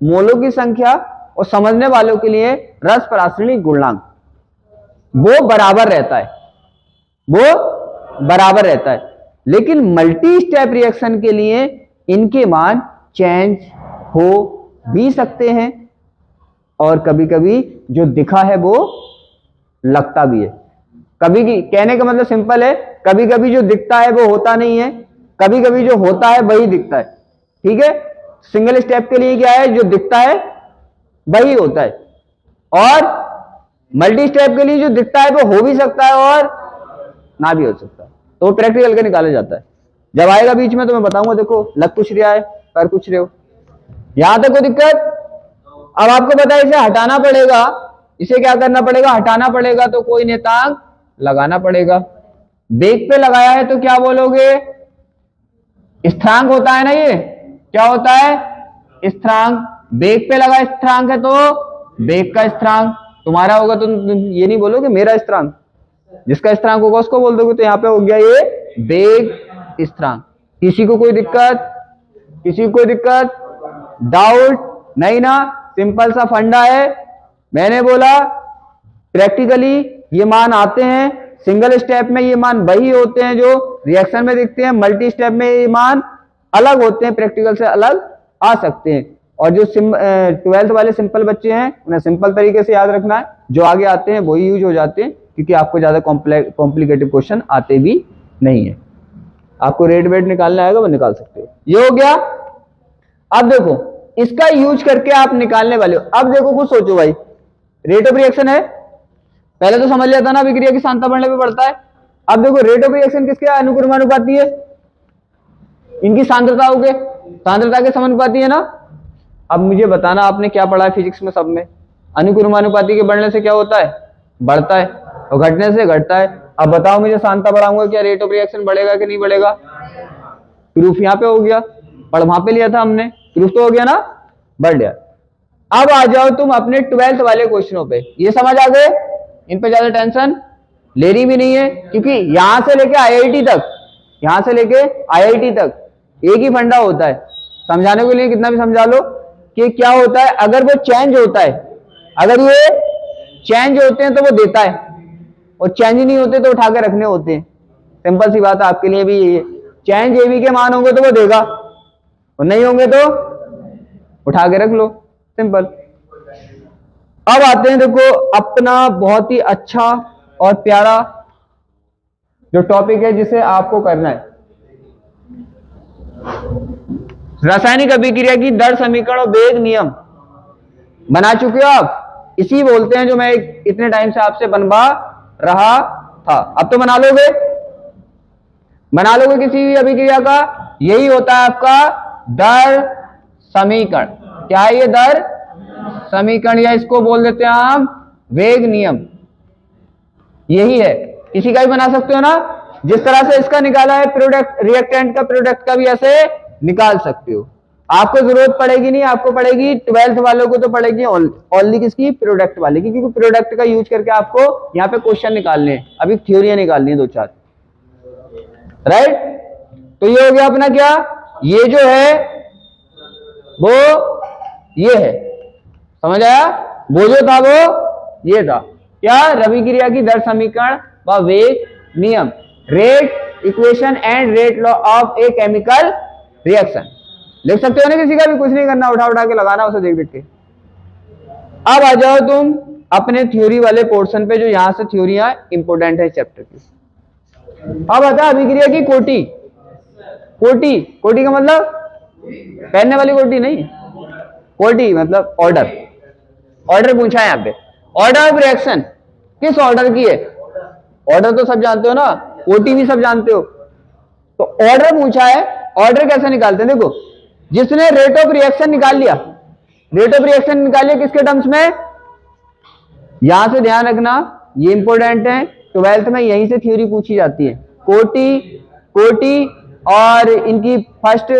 मोलों की संख्या और समझने वालों के लिए रस परासरणी गुणांक, वो बराबर रहता है, वो बराबर रहता है। लेकिन मल्टी स्टेप रिएक्शन के लिए इनके मान चेंज हो भी सकते हैं और कभी कभी जो दिखा है वो लगता भी है। कभी कहने का मतलब सिंपल है, कभी कभी जो दिखता है वो होता नहीं है, कभी कभी जो होता है वही दिखता है, ठीक है। सिंगल स्टेप के लिए क्या है, जो दिखता है वही होता है, और मल्टी स्टेप के लिए जो दिखता है वो हो भी सकता है और ना भी हो सकता है, तो वो प्रैक्टिकल के निकाला जाता है। जब आएगा बीच में तो मैं बताऊंगा, देखो लग कुछ रहा है कर कुछ रहे हो, यहां तक कोई दिक्कत। अब आपको पता है इसे हटाना पड़ेगा, इसे क्या करना पड़ेगा, हटाना पड़ेगा, तो कोई नेतांक लगाना पड़ेगा। बेग पे लगाया है तो क्या बोलोगे, स्थिरांक होता है ना, ये क्या होता है, स्थिरांक, वेग पे लगा स्थिरांक है तो वेग का स्थिरांक तुम्हारा होगा, तो तुम ये नहीं बोलोगे मेरा स्थिरांक, जिसका स्थिरांक होगा उसको बोल दोगे। तो यहाँ पे हो गया ये वेग स्थिरांक। किसी को कोई दिक्कत, किसी को कोई दिक्कत, डाउट नहीं ना? सिंपल सा फंडा है, मैंने बोला प्रैक्टिकली ये मान आते हैं, सिंगल स्टेप में ये मान वही होते हैं जो रिएक्शन में दिखते हैं, मल्टी स्टेप में ये मान अलग होते हैं, प्रैक्टिकल से अलग आ सकते हैं। और जो 12th वाले सिंपल बच्चे हैं उन्हें सिंपल तरीके से याद रखना है, जो आगे आते हैं वही यूज हो जाते हैं, क्योंकि आपको ज्यादा कॉम्प्लिकेटेड क्वेश्चन आते भी नहीं है। आपको रेट वेट निकालना आएगा वो निकाल सकते हो। ये हो गया। अब देखो इसका यूज करके आप निकालने वाले हो। अब देखो कुछ सोचो भाई, रेट ऑफ रिएक्शन है, पहले तो समझ लिया था ना अभिक्रिया की सांद्रता बढ़ने पे बढ़ता है। अब देखो रेट ऑफ रिएक्शन किसके अनुक्रमानुपाती है? इनकी सांद्रताओं के, सांद्रता के समानुपाती है ना। अब मुझे बताना आपने क्या पढ़ा है फिजिक्स में सब में, अनुक्रमानुपाती के बढ़ने से क्या होता है? बढ़ता है, और घटने से घटता है। अब बताओ मुझे, सांद्रता बढ़ाऊंगा क्या रेट ऑफ रिएक्शन बढ़ेगा कि नहीं बढ़ेगा? प्रूफ यहाँ पे हो गया, पढ़ वहां पे लिया था हमने, प्रूफ तो हो गया ना, बढ़ गया। अब आ जाओ तुम अपने 12th वाले क्वेश्चनों पे। ये समझ आ गए, इन पे ज्यादा टेंशन लेनी भी नहीं है, क्योंकि यहां से लेके आईआईटी तक, यहां से लेके आईआईटी तक एक ही फंडा होता है। समझाने के लिए कितना भी समझा लो कि क्या होता है, अगर वो चेंज होता है, अगर ये चेंज होते हैं तो वो देता है, और चेंज नहीं होते तो उठा के रखने होते हैं। सिंपल सी बात है, आपके लिए भी ये चेंज एबी के मान होंगे तो वो देगा, और नहीं होंगे तो उठा के रख लो, सिंपल। अब आते हैं देखो अपना बहुत ही अच्छा और प्यारा जो टॉपिक है जिसे आपको करना है, रासायनिक अभिक्रिया की दर समीकरण और वेग नियम। बना चुके हो आप, इसी बोलते हैं जो मैं इतने टाइम से आपसे बनवा रहा था। अब तो बना लोगे, बना लोगे किसी भी अभिक्रिया का। यही होता है आपका दर समीकरण। क्या है ये? दर समीकरण, या इसको बोल देते हैं हम वेग नियम। यही है, किसी का भी बना सकते हो ना। जिस तरह से इसका निकाला है प्रोडक्ट, रिएक्टेंट का प्रोडक्ट का भी ऐसे निकाल सकते हो। आपको जरूरत पड़ेगी नहीं, आपको पड़ेगी 12th वालों को तो पड़ेगी ओनली किसकी? प्रोडक्ट वाले की, क्योंकि प्रोडक्ट का यूज करके आपको यहाँ पे क्वेश्चन निकालने हैं, अभी थ्योरियां निकालनी है 2-4, राइट। तो ये हो गया अपना क्या, ये जो है वो ये है, समझ आया? वो जो था वो ये था क्या? रविक्रिया की दर समीकरण व वेग नियम, rate equation and rate law of a chemical reaction. लिख सकते हो ना, किसी का भी कुछ नहीं करना, उठा उठा के लगाना उसे देख देख के। अब आ जाओ तुम अपने थ्योरी वाले पोर्शन पे, जो यहां से थ्योरियां इंपोर्टेंट है चैप्टर की। अब आता अभिक्रिया की कोटि। कोटि, कोटि का मतलब पहनने वाली कोटि नहीं, कोटि मतलब ऑर्डर। ऑर्डर पूछा है यहाँ पे, ऑर्डर ऑफ रिएक्शन किस ऑर्डर की है? ऑर्डर तो सब जानते हो ना, कोटि भी सब जानते हो। तो ऑर्डर पूछा है, ऑर्डर कैसे निकालते हैं? देखो, जिसने रेट ऑफ रिएक्शन निकाल लिया, रेट ऑफ रिएक्शन निकाल लिया किसके टर्म्स में? यहां से ध्यान रखना, ये इंपॉर्टेंट है, 12th में यहीं से थ्योरी पूछी जाती है। कोटि, कोटि और इनकी first,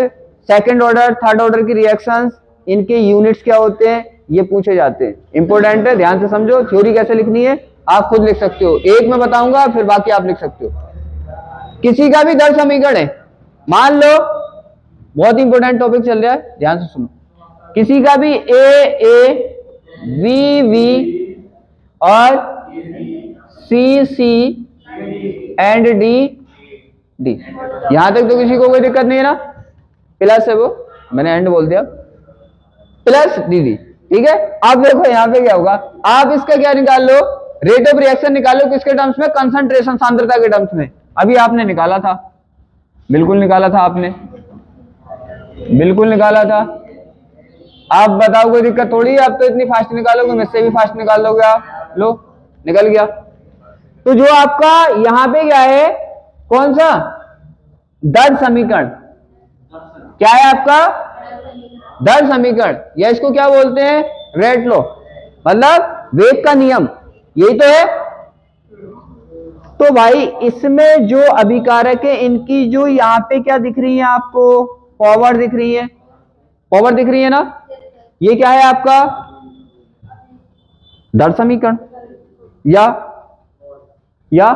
second order, third order की रिएक्शंस, इनके यूनिट्स क्या होते हैं, ये पूछे जाते हैं। इंपॉर्टेंट है, ध्यान से समझो। थ्योरी कैसे लिखनी है आप खुद लिख सकते हो, एक मैं बताऊंगा फिर बाकी आप लिख सकते हो। किसी का भी दर समीकरण है, मान लो, बहुत इंपॉर्टेंट टॉपिक चल रहा है, ध्यान से सुनो। किसी का भी ए वी और सी एंड डी, यहां तक तो किसी को कोई दिक्कत नहीं है ना। प्लस है वो, मैंने एंड बोल दिया, प्लस डी, ठीक है। अब देखो यहाँ पे क्या होगा, आप इसका क्या निकाल लो, रेट ऑफ रिएक्शन निकालो किसके टर्म्स में? कंसंट्रेशन, सांद्रता के टर्म्स में। अभी आपने निकाला था, बिल्कुल निकाला था आपने, बिल्कुल निकाला था। आप बताओ कोई दिक्कत थोड़ी है, आप तो इतनी फास्ट निकालोगे, मुझसे भी फास्ट निकाल लोगे आप। लो, निकल गया। तो जो आपका यहां पे क्या है, कौन सा? दर समीकरण। क्या है आपका? दर समीकरण, या इसको क्या बोलते हैं? रेट लॉ, मतलब वेग का नियम, यही तो है। तो भाई इसमें जो अभिकारक है, इनकी जो यहाँ पे क्या दिख रही है आपको? फॉरवर्ड दिख रही है, पावर दिख रही है ना, ये क्या है आपका दर समीकरण, या या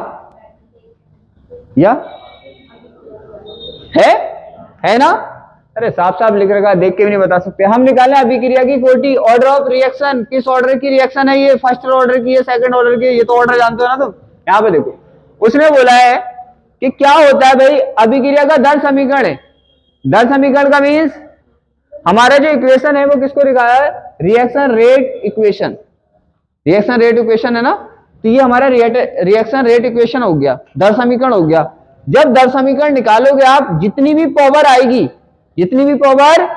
या है ना? अरे साफ साफ लिख रखा, देख के भी नहीं बता सकते। हम निकाले अभिक्रिया की कोटि, ऑर्डर ऑफ रिएक्शन, किस ऑर्डर की रिएक्शन है ये, फर्स्ट ऑर्डर की है, सेकंड ऑर्डर की, ये तो ऑर्डर जानते हो ना तुम। यहाँ पे देखो उसने बोला है कि क्या होता है भाई, अभिक्रिया का दर समीकरण है। दर समीकरण का मीन्स हमारा जो इक्वेशन है वो किसको दिखाया है, reaction rate equation. Reaction rate equation है ना, तो ये हमारा रिएक्शन रेट इक्वेशन हो गया, दर समीकरण हो गया। जब दर समीकरण निकालोगे आप, जितनी भी पावर आएगी, जितनी भी पावर,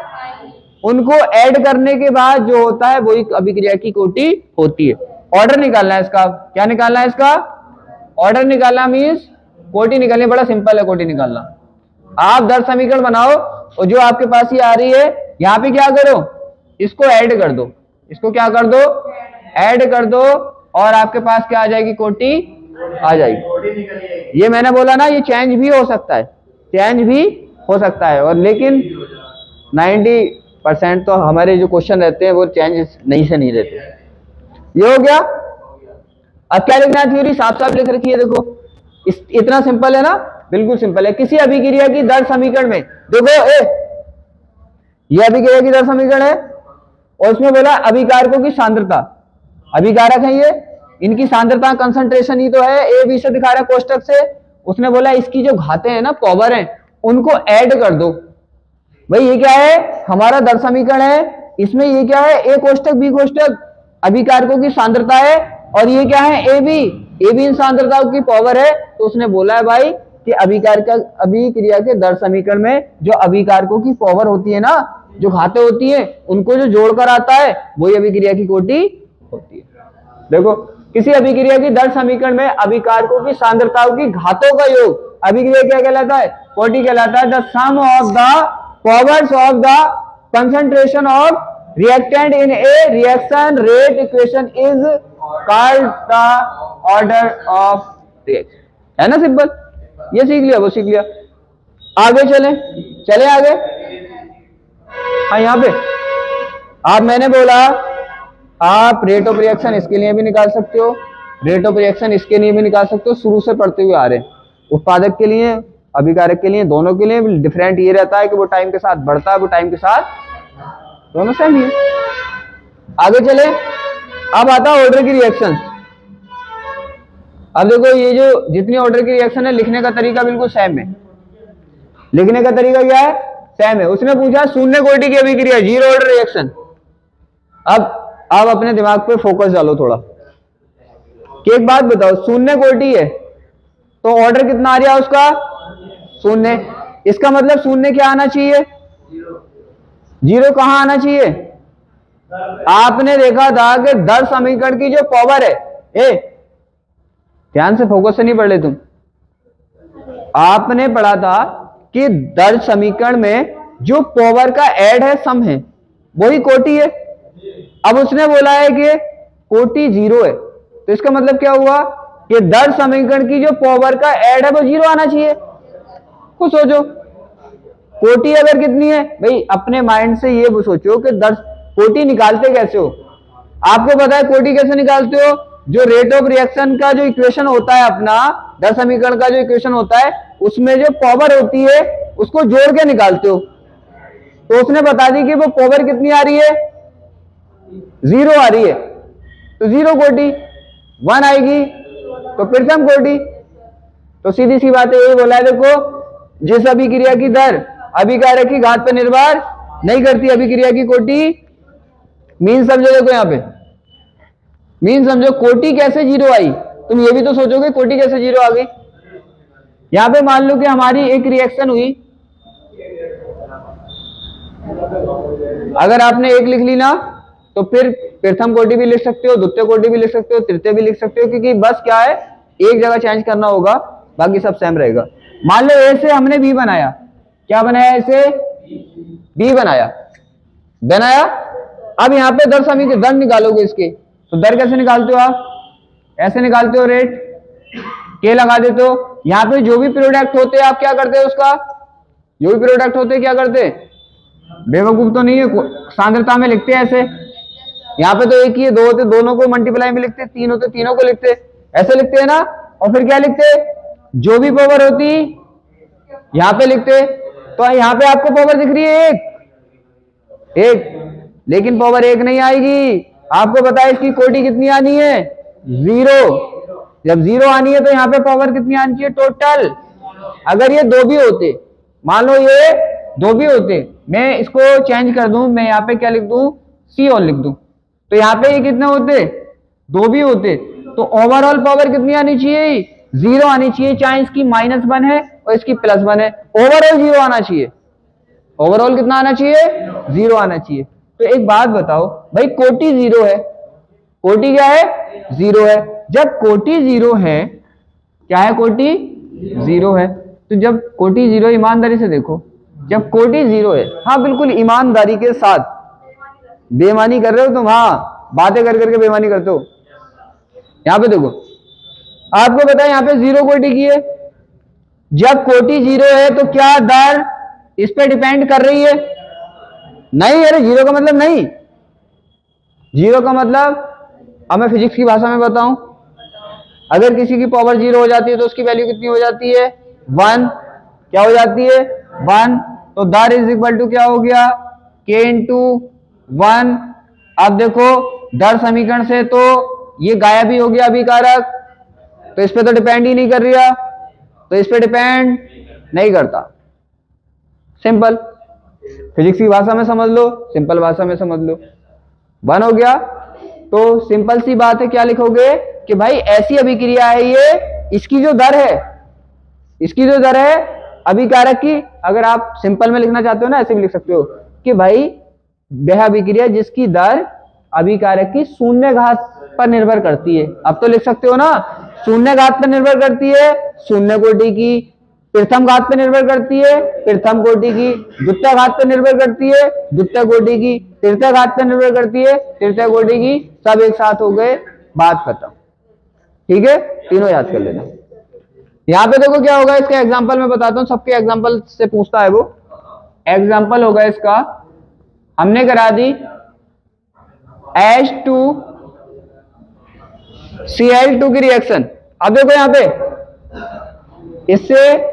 उनको ऐड करने के बाद जो होता है वही अभिक्रिया की कोटि होती है। ऑर्डर निकालना है इसका, क्या निकालना है इसका, ऑर्डर निकालना मीन्स कोटि निकालनी, बड़ा सिंपल है कोटि निकालना। आप दर समीकरण बनाओ और जो आपके पास ही आ रही है, यहां पे क्या करो, इसको ऐड कर दो, इसको क्या कर दो, ऐड कर दो, और आपके पास क्या आ जाएगी, कोटि आ जाएगी। ये मैंने बोला ना, ये चेंज भी हो सकता है, चेंज भी हो सकता है, और लेकिन 90% तो हमारे जो क्वेश्चन रहते हैं वो चेंज नहीं से नहीं रहते। ये हो गया। अब क्या लिखना है, थ्योरी साफ साफ लिख रखी है, देखो इतना सिंपल है ना, बिल्कुल सिंपल है। किसी अभिक्रिया की दर समीकरण में देखो, ये अभिक्रिया की दर समीकरण है, और उसमें बोला अभिकारकों की सांद्रता, अभिकारक है ये, इनकी सांद्रता कंसंट्रेशन ही तो है, ए बी से दिखा रहा है कोष्टक से। उसने बोला इसकी जो घातें हैं ना, पावर है, उनको ऐड कर दो। भाई ये क्या है, हमारा दर समीकरण है, इसमें ये क्या है, ए कोष्टक बी कोष्टक अभिकारकों की सांद्रता है, और ये क्या है, ए बी इन सांद्रताओं की पावर है। तो उसने बोला है भाई कि अभिक्रिया के दर समीकरण में जो अभिकारकों की पावर होती है ना, जो घातें होती है, उनको जो जोड़कर आता है वही अभिक्रिया की कोटि होती है। देखो किसी अभिक्रिया की दर समीकरण में अभिकारकों की सांद्रताओं की घातों का योग अभिक्रिया क्या कहलाता है, कोटि कहलाता है। The sum of the powers of the concentration of reactant in a reaction rate equation is called the order of reaction. है ना सिंपल, ये सीख लिया, वो सीख लिया। आगे चले आगे। हाँ यहाँ पे आप, मैंने बोला आप रेट ऑफ रिएक्शन इसके लिए भी निकाल सकते हो, रेट ऑफ रिएक्शन इसके लिए भी निकाल सकते हो, शुरू से पढ़ते हुए आ रहे हैं। उत्पादक के लिए, अभिकारक के लिए, दोनों के लिए डिफरेंट ये रहता है कि वो टाइम के साथ बढ़ता है, वो टाइम के साथ, दोनों सेम ही है। आगे चले। अब आता है ऑर्डर की रिएक्शन। अब देखो ये जो जितनी ऑर्डर की रिएक्शन है, लिखने का तरीका बिल्कुल सेम है। लिखने का तरीका क्या है, सेम है। उसने पूछा शून्य कोटि की अभिक्रिया, जीरो ऑर्डर रिएक्शन। अब आप अपने दिमाग पे फोकस डालो थोड़ा कि एक बात बताओ, शून्य कोटि है तो ऑर्डर कितना आ रहा है उसका, शून्य। इसका मतलब शून्य क्या आना चाहिए, जीरो कहां आना चाहिए। आपने देखा था कि दर समीकरण की जो पावर है, ध्यान से फोकस से नहीं पढ़ ले तुम, आपने पढ़ा था कि दर समीकरण में जो पावर का ऐड है, सम है, वही कोटि है। अब उसने बोला है कि कोटि जीरो है, तो इसका मतलब क्या हुआ कि दर समीकरण की जो पावर का ऐड है वो जीरो आना चाहिए। खुद सोचो, कोटि अगर कितनी है भाई, अपने माइंड से ये सोचो कि दर कोटि निकालते कैसे हो। आपको पता है कोटि कैसे निकालते हो, जो रेट ऑफ रिएक्शन का जो इक्वेशन होता है अपना, दर समीकरण का जो इक्वेशन होता है, उसमें जो पावर होती है उसको जोड़ के निकालते हो। तो उसने बता दी कि वो पावर कितनी आ रही है, जीरो आ रही है, तो जीरो कोटि। 1 आएगी तो प्रथम कोटि। तो सीधी सी बात है, यही बोला है। देखो जिस अभिक्रिया की दर अभिकारक की घात पर निर्भर नहीं करती, अभिक्रिया की कोटि मीन समझो। देखो यहाँ पे मीन समझो, कोटि कैसे जीरो आई, तुम ये भी तो सोचोगे कोटि कैसे जीरो आ गई। यहां पे मान लो कि हमारी एक रिएक्शन हुई, अगर आपने एक लिख ली ना, तो फिर प्रथम कोटि भी लिख सकते हो, द्वितीय कोटि भी लिख सकते हो, तृतीय भी लिख सकते हो, क्योंकि बस क्या है, एक जगह चेंज करना होगा, बाकी सब सेम रहेगा। मान लो ए से हमने बी बनाया, क्या बनाया, ऐसे बी बनाया। अब यहाँ पे दर समीकरण दर निकालोगे इसके, तो दर कैसे निकालते हो आप, ऐसे निकालते हो, रेट के लगा देते हो। यहाँ पे जो भी प्रोडक्ट होते हैं आप क्या करते हो, उसका जो भी प्रोडक्ट होते हैं क्या करते हैं, बेवकूफ तो नहीं है, सांद्रता में लिखते हैं ऐसे। यहाँ पे तो एक ही है, दो होते दोनों को मल्टीप्लाई में लिखते, तीन होते तीनों को लिखते, ऐसे लिखते हैं ना। और फिर क्या लिखते, जो भी पावर होती यहाँ पे लिखते। तो यहाँ पे आपको पावर दिख रही है एक, लेकिन पावर एक नहीं आएगी। आपको पता है इसकी कोटि कितनी आनी है, 0। जब 0 आनी है तो यहाँ पे पावर कितनी आनी चाहिए टोटल। अगर ये दो भी होते, मान लो ये दो भी होते, मैं इसको चेंज कर दूं, मैं यहाँ पे क्या लिख दूं, सी और लिख दूं, तो यहाँ पे ये कितने होते, दो भी होते, तो ओवरऑल पावर कितनी आनी चाहिए, 0 आनी चाहिए। चाहे इसकी -1 है और इसकी +1 है, ओवरऑल 0 आना चाहिए। ओवरऑल कितना आना चाहिए, 0 आना चाहिए। तो एक बात बताओ भाई, कोटि 0 है, कोटि क्या है, 0 है। जब कोटि 0 है, क्या है, कोटि 0 है। तो जब कोटि 0, ईमानदारी से देखो, जब कोटि 0 है, हाँ बिल्कुल ईमानदारी के साथ, बेईमानी कर रहे हो तुम, हाँ बातें कर करके बेईमानी करते हो। यहां पे देखो, आपको पता है यहाँ पे 0 कोटि की है। जब कोटि 0 है तो क्या दर इस पे डिपेंड कर रही है, नहीं। अरे 0 का मतलब नहीं, 0 का मतलब, अब मैं फिजिक्स की भाषा में बताऊं, अगर किसी की पावर 0 हो जाती है तो उसकी वैल्यू कितनी हो जाती है, 1। क्या हो जाती है, 1। तो दर इज इक्वल टू क्या हो गया, k इंटू 1। अब देखो दर समीकरण से तो ये गायब ही हो गया अभिकारक, तो इस पे तो डिपेंड ही नहीं कर रहा, तो इस पे डिपेंड नहीं करता। सिंपल, फिजिक्स की भाषा में समझ लो, सिंपल भाषा में समझ लो, 1 हो गया। तो सिंपल सी बात है, क्या लिखोगे कि भाई ऐसी अभिक्रिया है ये, इसकी जो दर है, इसकी जो दर है अभिकारक की, अगर आप सिंपल में लिखना चाहते हो ना, ऐसे भी लिख सकते हो कि भाई वह अभिक्रिया जिसकी दर अभिकारक की शून्य घात पर निर्भर करती है। अब तो लिख सकते हो ना, शून्य घात पर निर्भर करती है, शून्य कोटि की, प्रथम घात पर निर्भर करती है, प्रथम कोटि की, द्वितीय घात पर निर्भर करती है, द्वितीय कोटि की, तृतीय घात पर निर्भर करती है, तृतीय कोटि की। सब एक साथ हो गए, बात खत्म। ठीक है, तीनों याद कर लेना। यहां पे देखो क्या होगा, इसका एग्जांपल मैं बताता हूं, सबके एग्जांपल से पूछता है वो। एग्जांपल होगा इसका, हमने करा दी H2Cl2 की रिएक्शन। अब देखो यहां पे, इससे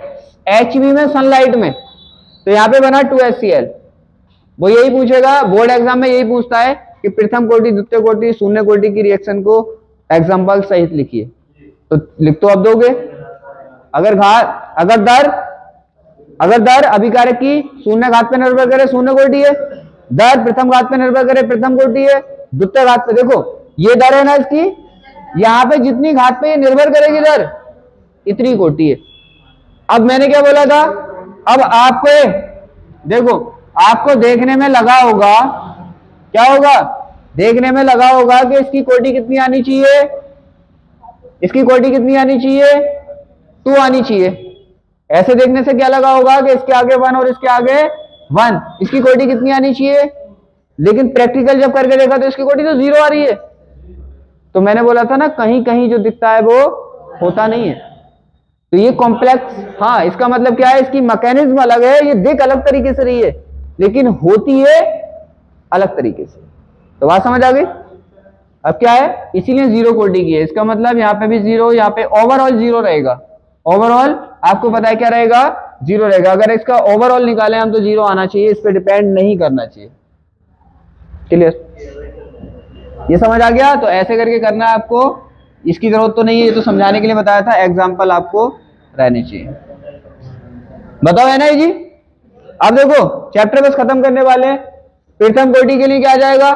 HB में सनलाइट में, तो यहां पे बना 2HCl। वो यही पूछेगा, बोर्ड एग्जाम में यही पूछता है कि प्रथम कोटि, द्वितीय कोटि, शून्य कोटि की रिएक्शन को एग्जांपल सहित लिखिए। तो लिख तो अब दोगे, अगर दर अभिकारक की शून्य घात पे निर्भर करे, शून्य कोटि है, दर प्रथम घात पे निर्भर करे, प्रथम कोटि है, द्वितीय घात पे, देखो ये दर है ना इसकी, यहां पे जितनी घात पे ये निर्भर करेगी दर, इतनी कोटि है। अब मैंने क्या बोला था, अब आपको देखो, आपको देखने में लगा होगा, क्या होगा, देखने में लगा होगा कि इसकी कोटि कितनी आनी चाहिए, इसकी कोटि कितनी आनी चाहिए, 2 आनी चाहिए। ऐसे देखने से क्या लगा होगा कि इसके आगे 1 और इसके आगे 1, इसकी कोटि कितनी आनी चाहिए। लेकिन प्रैक्टिकल जब करके देखा तो इसकी कोटि तो 0 आ रही है। तो मैंने बोला था ना, कहीं कहीं जो दिखता है वो होता नहीं है। तो ये कॉम्प्लेक्स, हाँ इसका मतलब क्या है, इसकी मैकेनिज्म अलग है, ये दिख अलग तरीके से रही है लेकिन होती है अलग तरीके से। तो बात समझ आ गई। अब क्या है, इसीलिए 0 कोटि की है, इसका मतलब यहाँ पे भी 0, यहाँ पे ओवरऑल 0 रहेगा। ओवरऑल आपको पता है क्या रहेगा, 0 रहेगा। अगर इसका ओवरऑल निकालें हम तो 0 आना चाहिए, इस पे डिपेंड नहीं करना चाहिए। क्लियर, ये समझ आ गया। तो ऐसे करके करना है आपको, इसकी जरूरत तो नहीं है, ये तो समझाने के लिए बताया था, एग्जाम्पल आपको रहने चाहिए। बताओ है ना जी। अब देखो चैप्टर बस खत्म करने वाले हैं। प्रथम कोटि के लिए क्या आ जाएगा,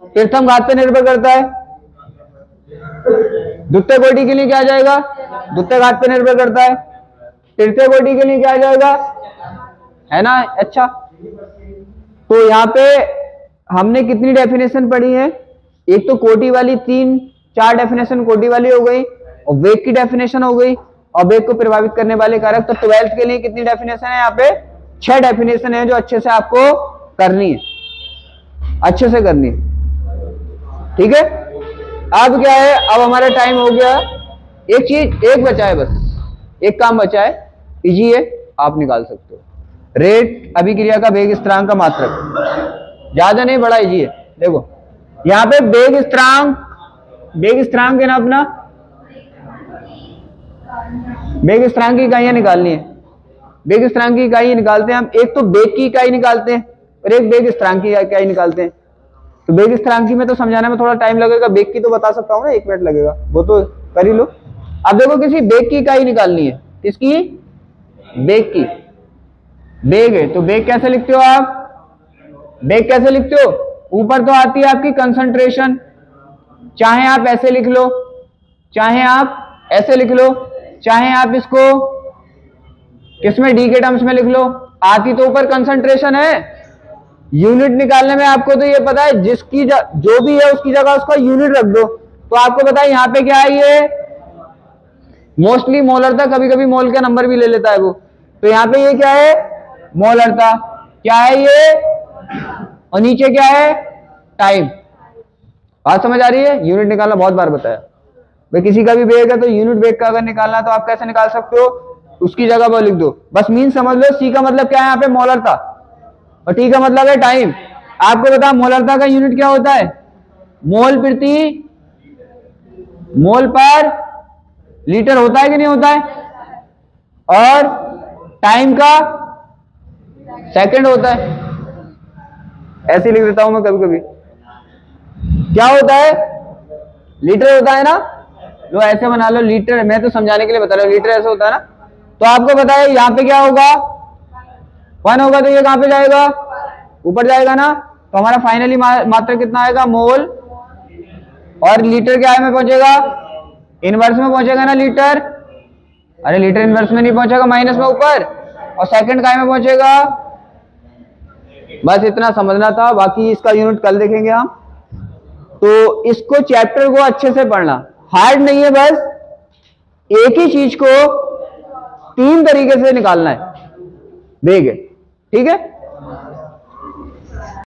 प्रथम घात पे निर्भर करता है। द्वितीय कोटि के लिए क्या आ जाएगा, द्वितीय घात पे निर्भर करता है। तृतीय कोटि के लिए क्या आ जाएगा, है ना। अच्छा, तो यहाँ पे हमने कितनी डेफिनेशन पढ़ी है, एक तो कोटि वाली 3-4 डेफिनेशन कोटि वाली हो गई, और वेग की डेफिनेशन हो गई, और वेग को प्रभावित करने वाले कारक। तो 12th के लिए कितनी डेफिनेशन है, यहाँ पे 6 डेफिनेशन है जो अच्छे से आपको करनी है, अच्छे से करनी है। ठीक है, अब क्या है, अब हमारा टाइम हो गया। एक चीज एक बचा है, बस एक काम बचा है, इजी है, आप निकाल सकते हो। रेट अभिक्रिया का वेग स्थिरांक का मात्रक, ज्यादा नहीं, बड़ा इजी है। देखो यहाँ पे वेग स्थिरांक है ना अपना, वेग स्थिरांक की इकाइयां निकालनी है। वेग स्थिरांक की इकाई निकालते हैं हम, एक तो वेग की इकाई निकालते हैं और एक वेग स्थिरांक की इकाई निकालते हैं। तो वेग स्थिरांक की में तो समझाने में थोड़ा टाइम लगेगा, वेग की तो बता सकता हूँ ना, 1 मिनट लगेगा, वो तो कर ही लो। अब देखो किसी वेग की इकाई निकालनी है, किसकी? वेग की। वेग है तो वेग कैसे लिखते हो आप? वेग कैसे लिखते हो? ऊपर तो आती है आपकी कंसंट्रेशन, चाहे आप ऐसे लिख लो, चाहे आप ऐसे लिख लो, चाहे आप इसको किसमें डी के टर्म्स में लिख लो, आती तो ऊपर कंसंट्रेशन है। यूनिट निकालने में आपको तो ये पता है, जिसकी जो भी है उसकी जगह उसका यूनिट रख दो। तो आपको पता है यहाँ पे क्या है, ये मोस्टली मोलरता, कभी कभी मोल का नंबर भी ले लेता है वो। तो यहाँ पे ये क्या है? मोलरता। क्या है ये? और नीचे क्या है? टाइम। बात समझ आ रही है? यूनिट निकालना बहुत बार बताया भाई, किसी का भी वेग है तो यूनिट वेग का अगर निकालना है तो आप कैसे निकाल सकते हो? उसकी जगह वो लिख दो, बस मीन समझ लो। सी का मतलब क्या है यहाँ पे? मोलरता, और टी का मतलब है टाइम। आपको बता मोलरता का यूनिट क्या होता है? मोल प्रति मोल पर लीटर होता है कि नहीं होता है? और टाइम का सेकंड होता है। ऐसे लिख देता हूं मैं कभी कभी। क्या होता है? लीटर होता है ना, लो ऐसे बना लो लीटर, मैं तो समझाने के लिए बता रहा हूं, लीटर ऐसे होता है ना। तो आपको पता है यहाँ पे क्या होगा? 1 होगा, तो ये कहां पे जाएगा? ऊपर जाएगा ना। तो हमारा फाइनली मात्रा कितना आएगा? मोल। और लीटर क्या में पहुंचेगा? इनवर्स में पहुंचेगा ना लीटर। अरे लीटर इनवर्स में नहीं पहुंचेगा, माइनस में ऊपर। और सेकंड काय में पहुंचेगा? बस इतना समझना था, बाकी इसका यूनिट कल देखेंगे हम। तो इसको चैप्टर को अच्छे से पढ़ना, हार्ड नहीं है, बस एक ही चीज को 3 तरीके से निकालना है, वेग है, ठीक है।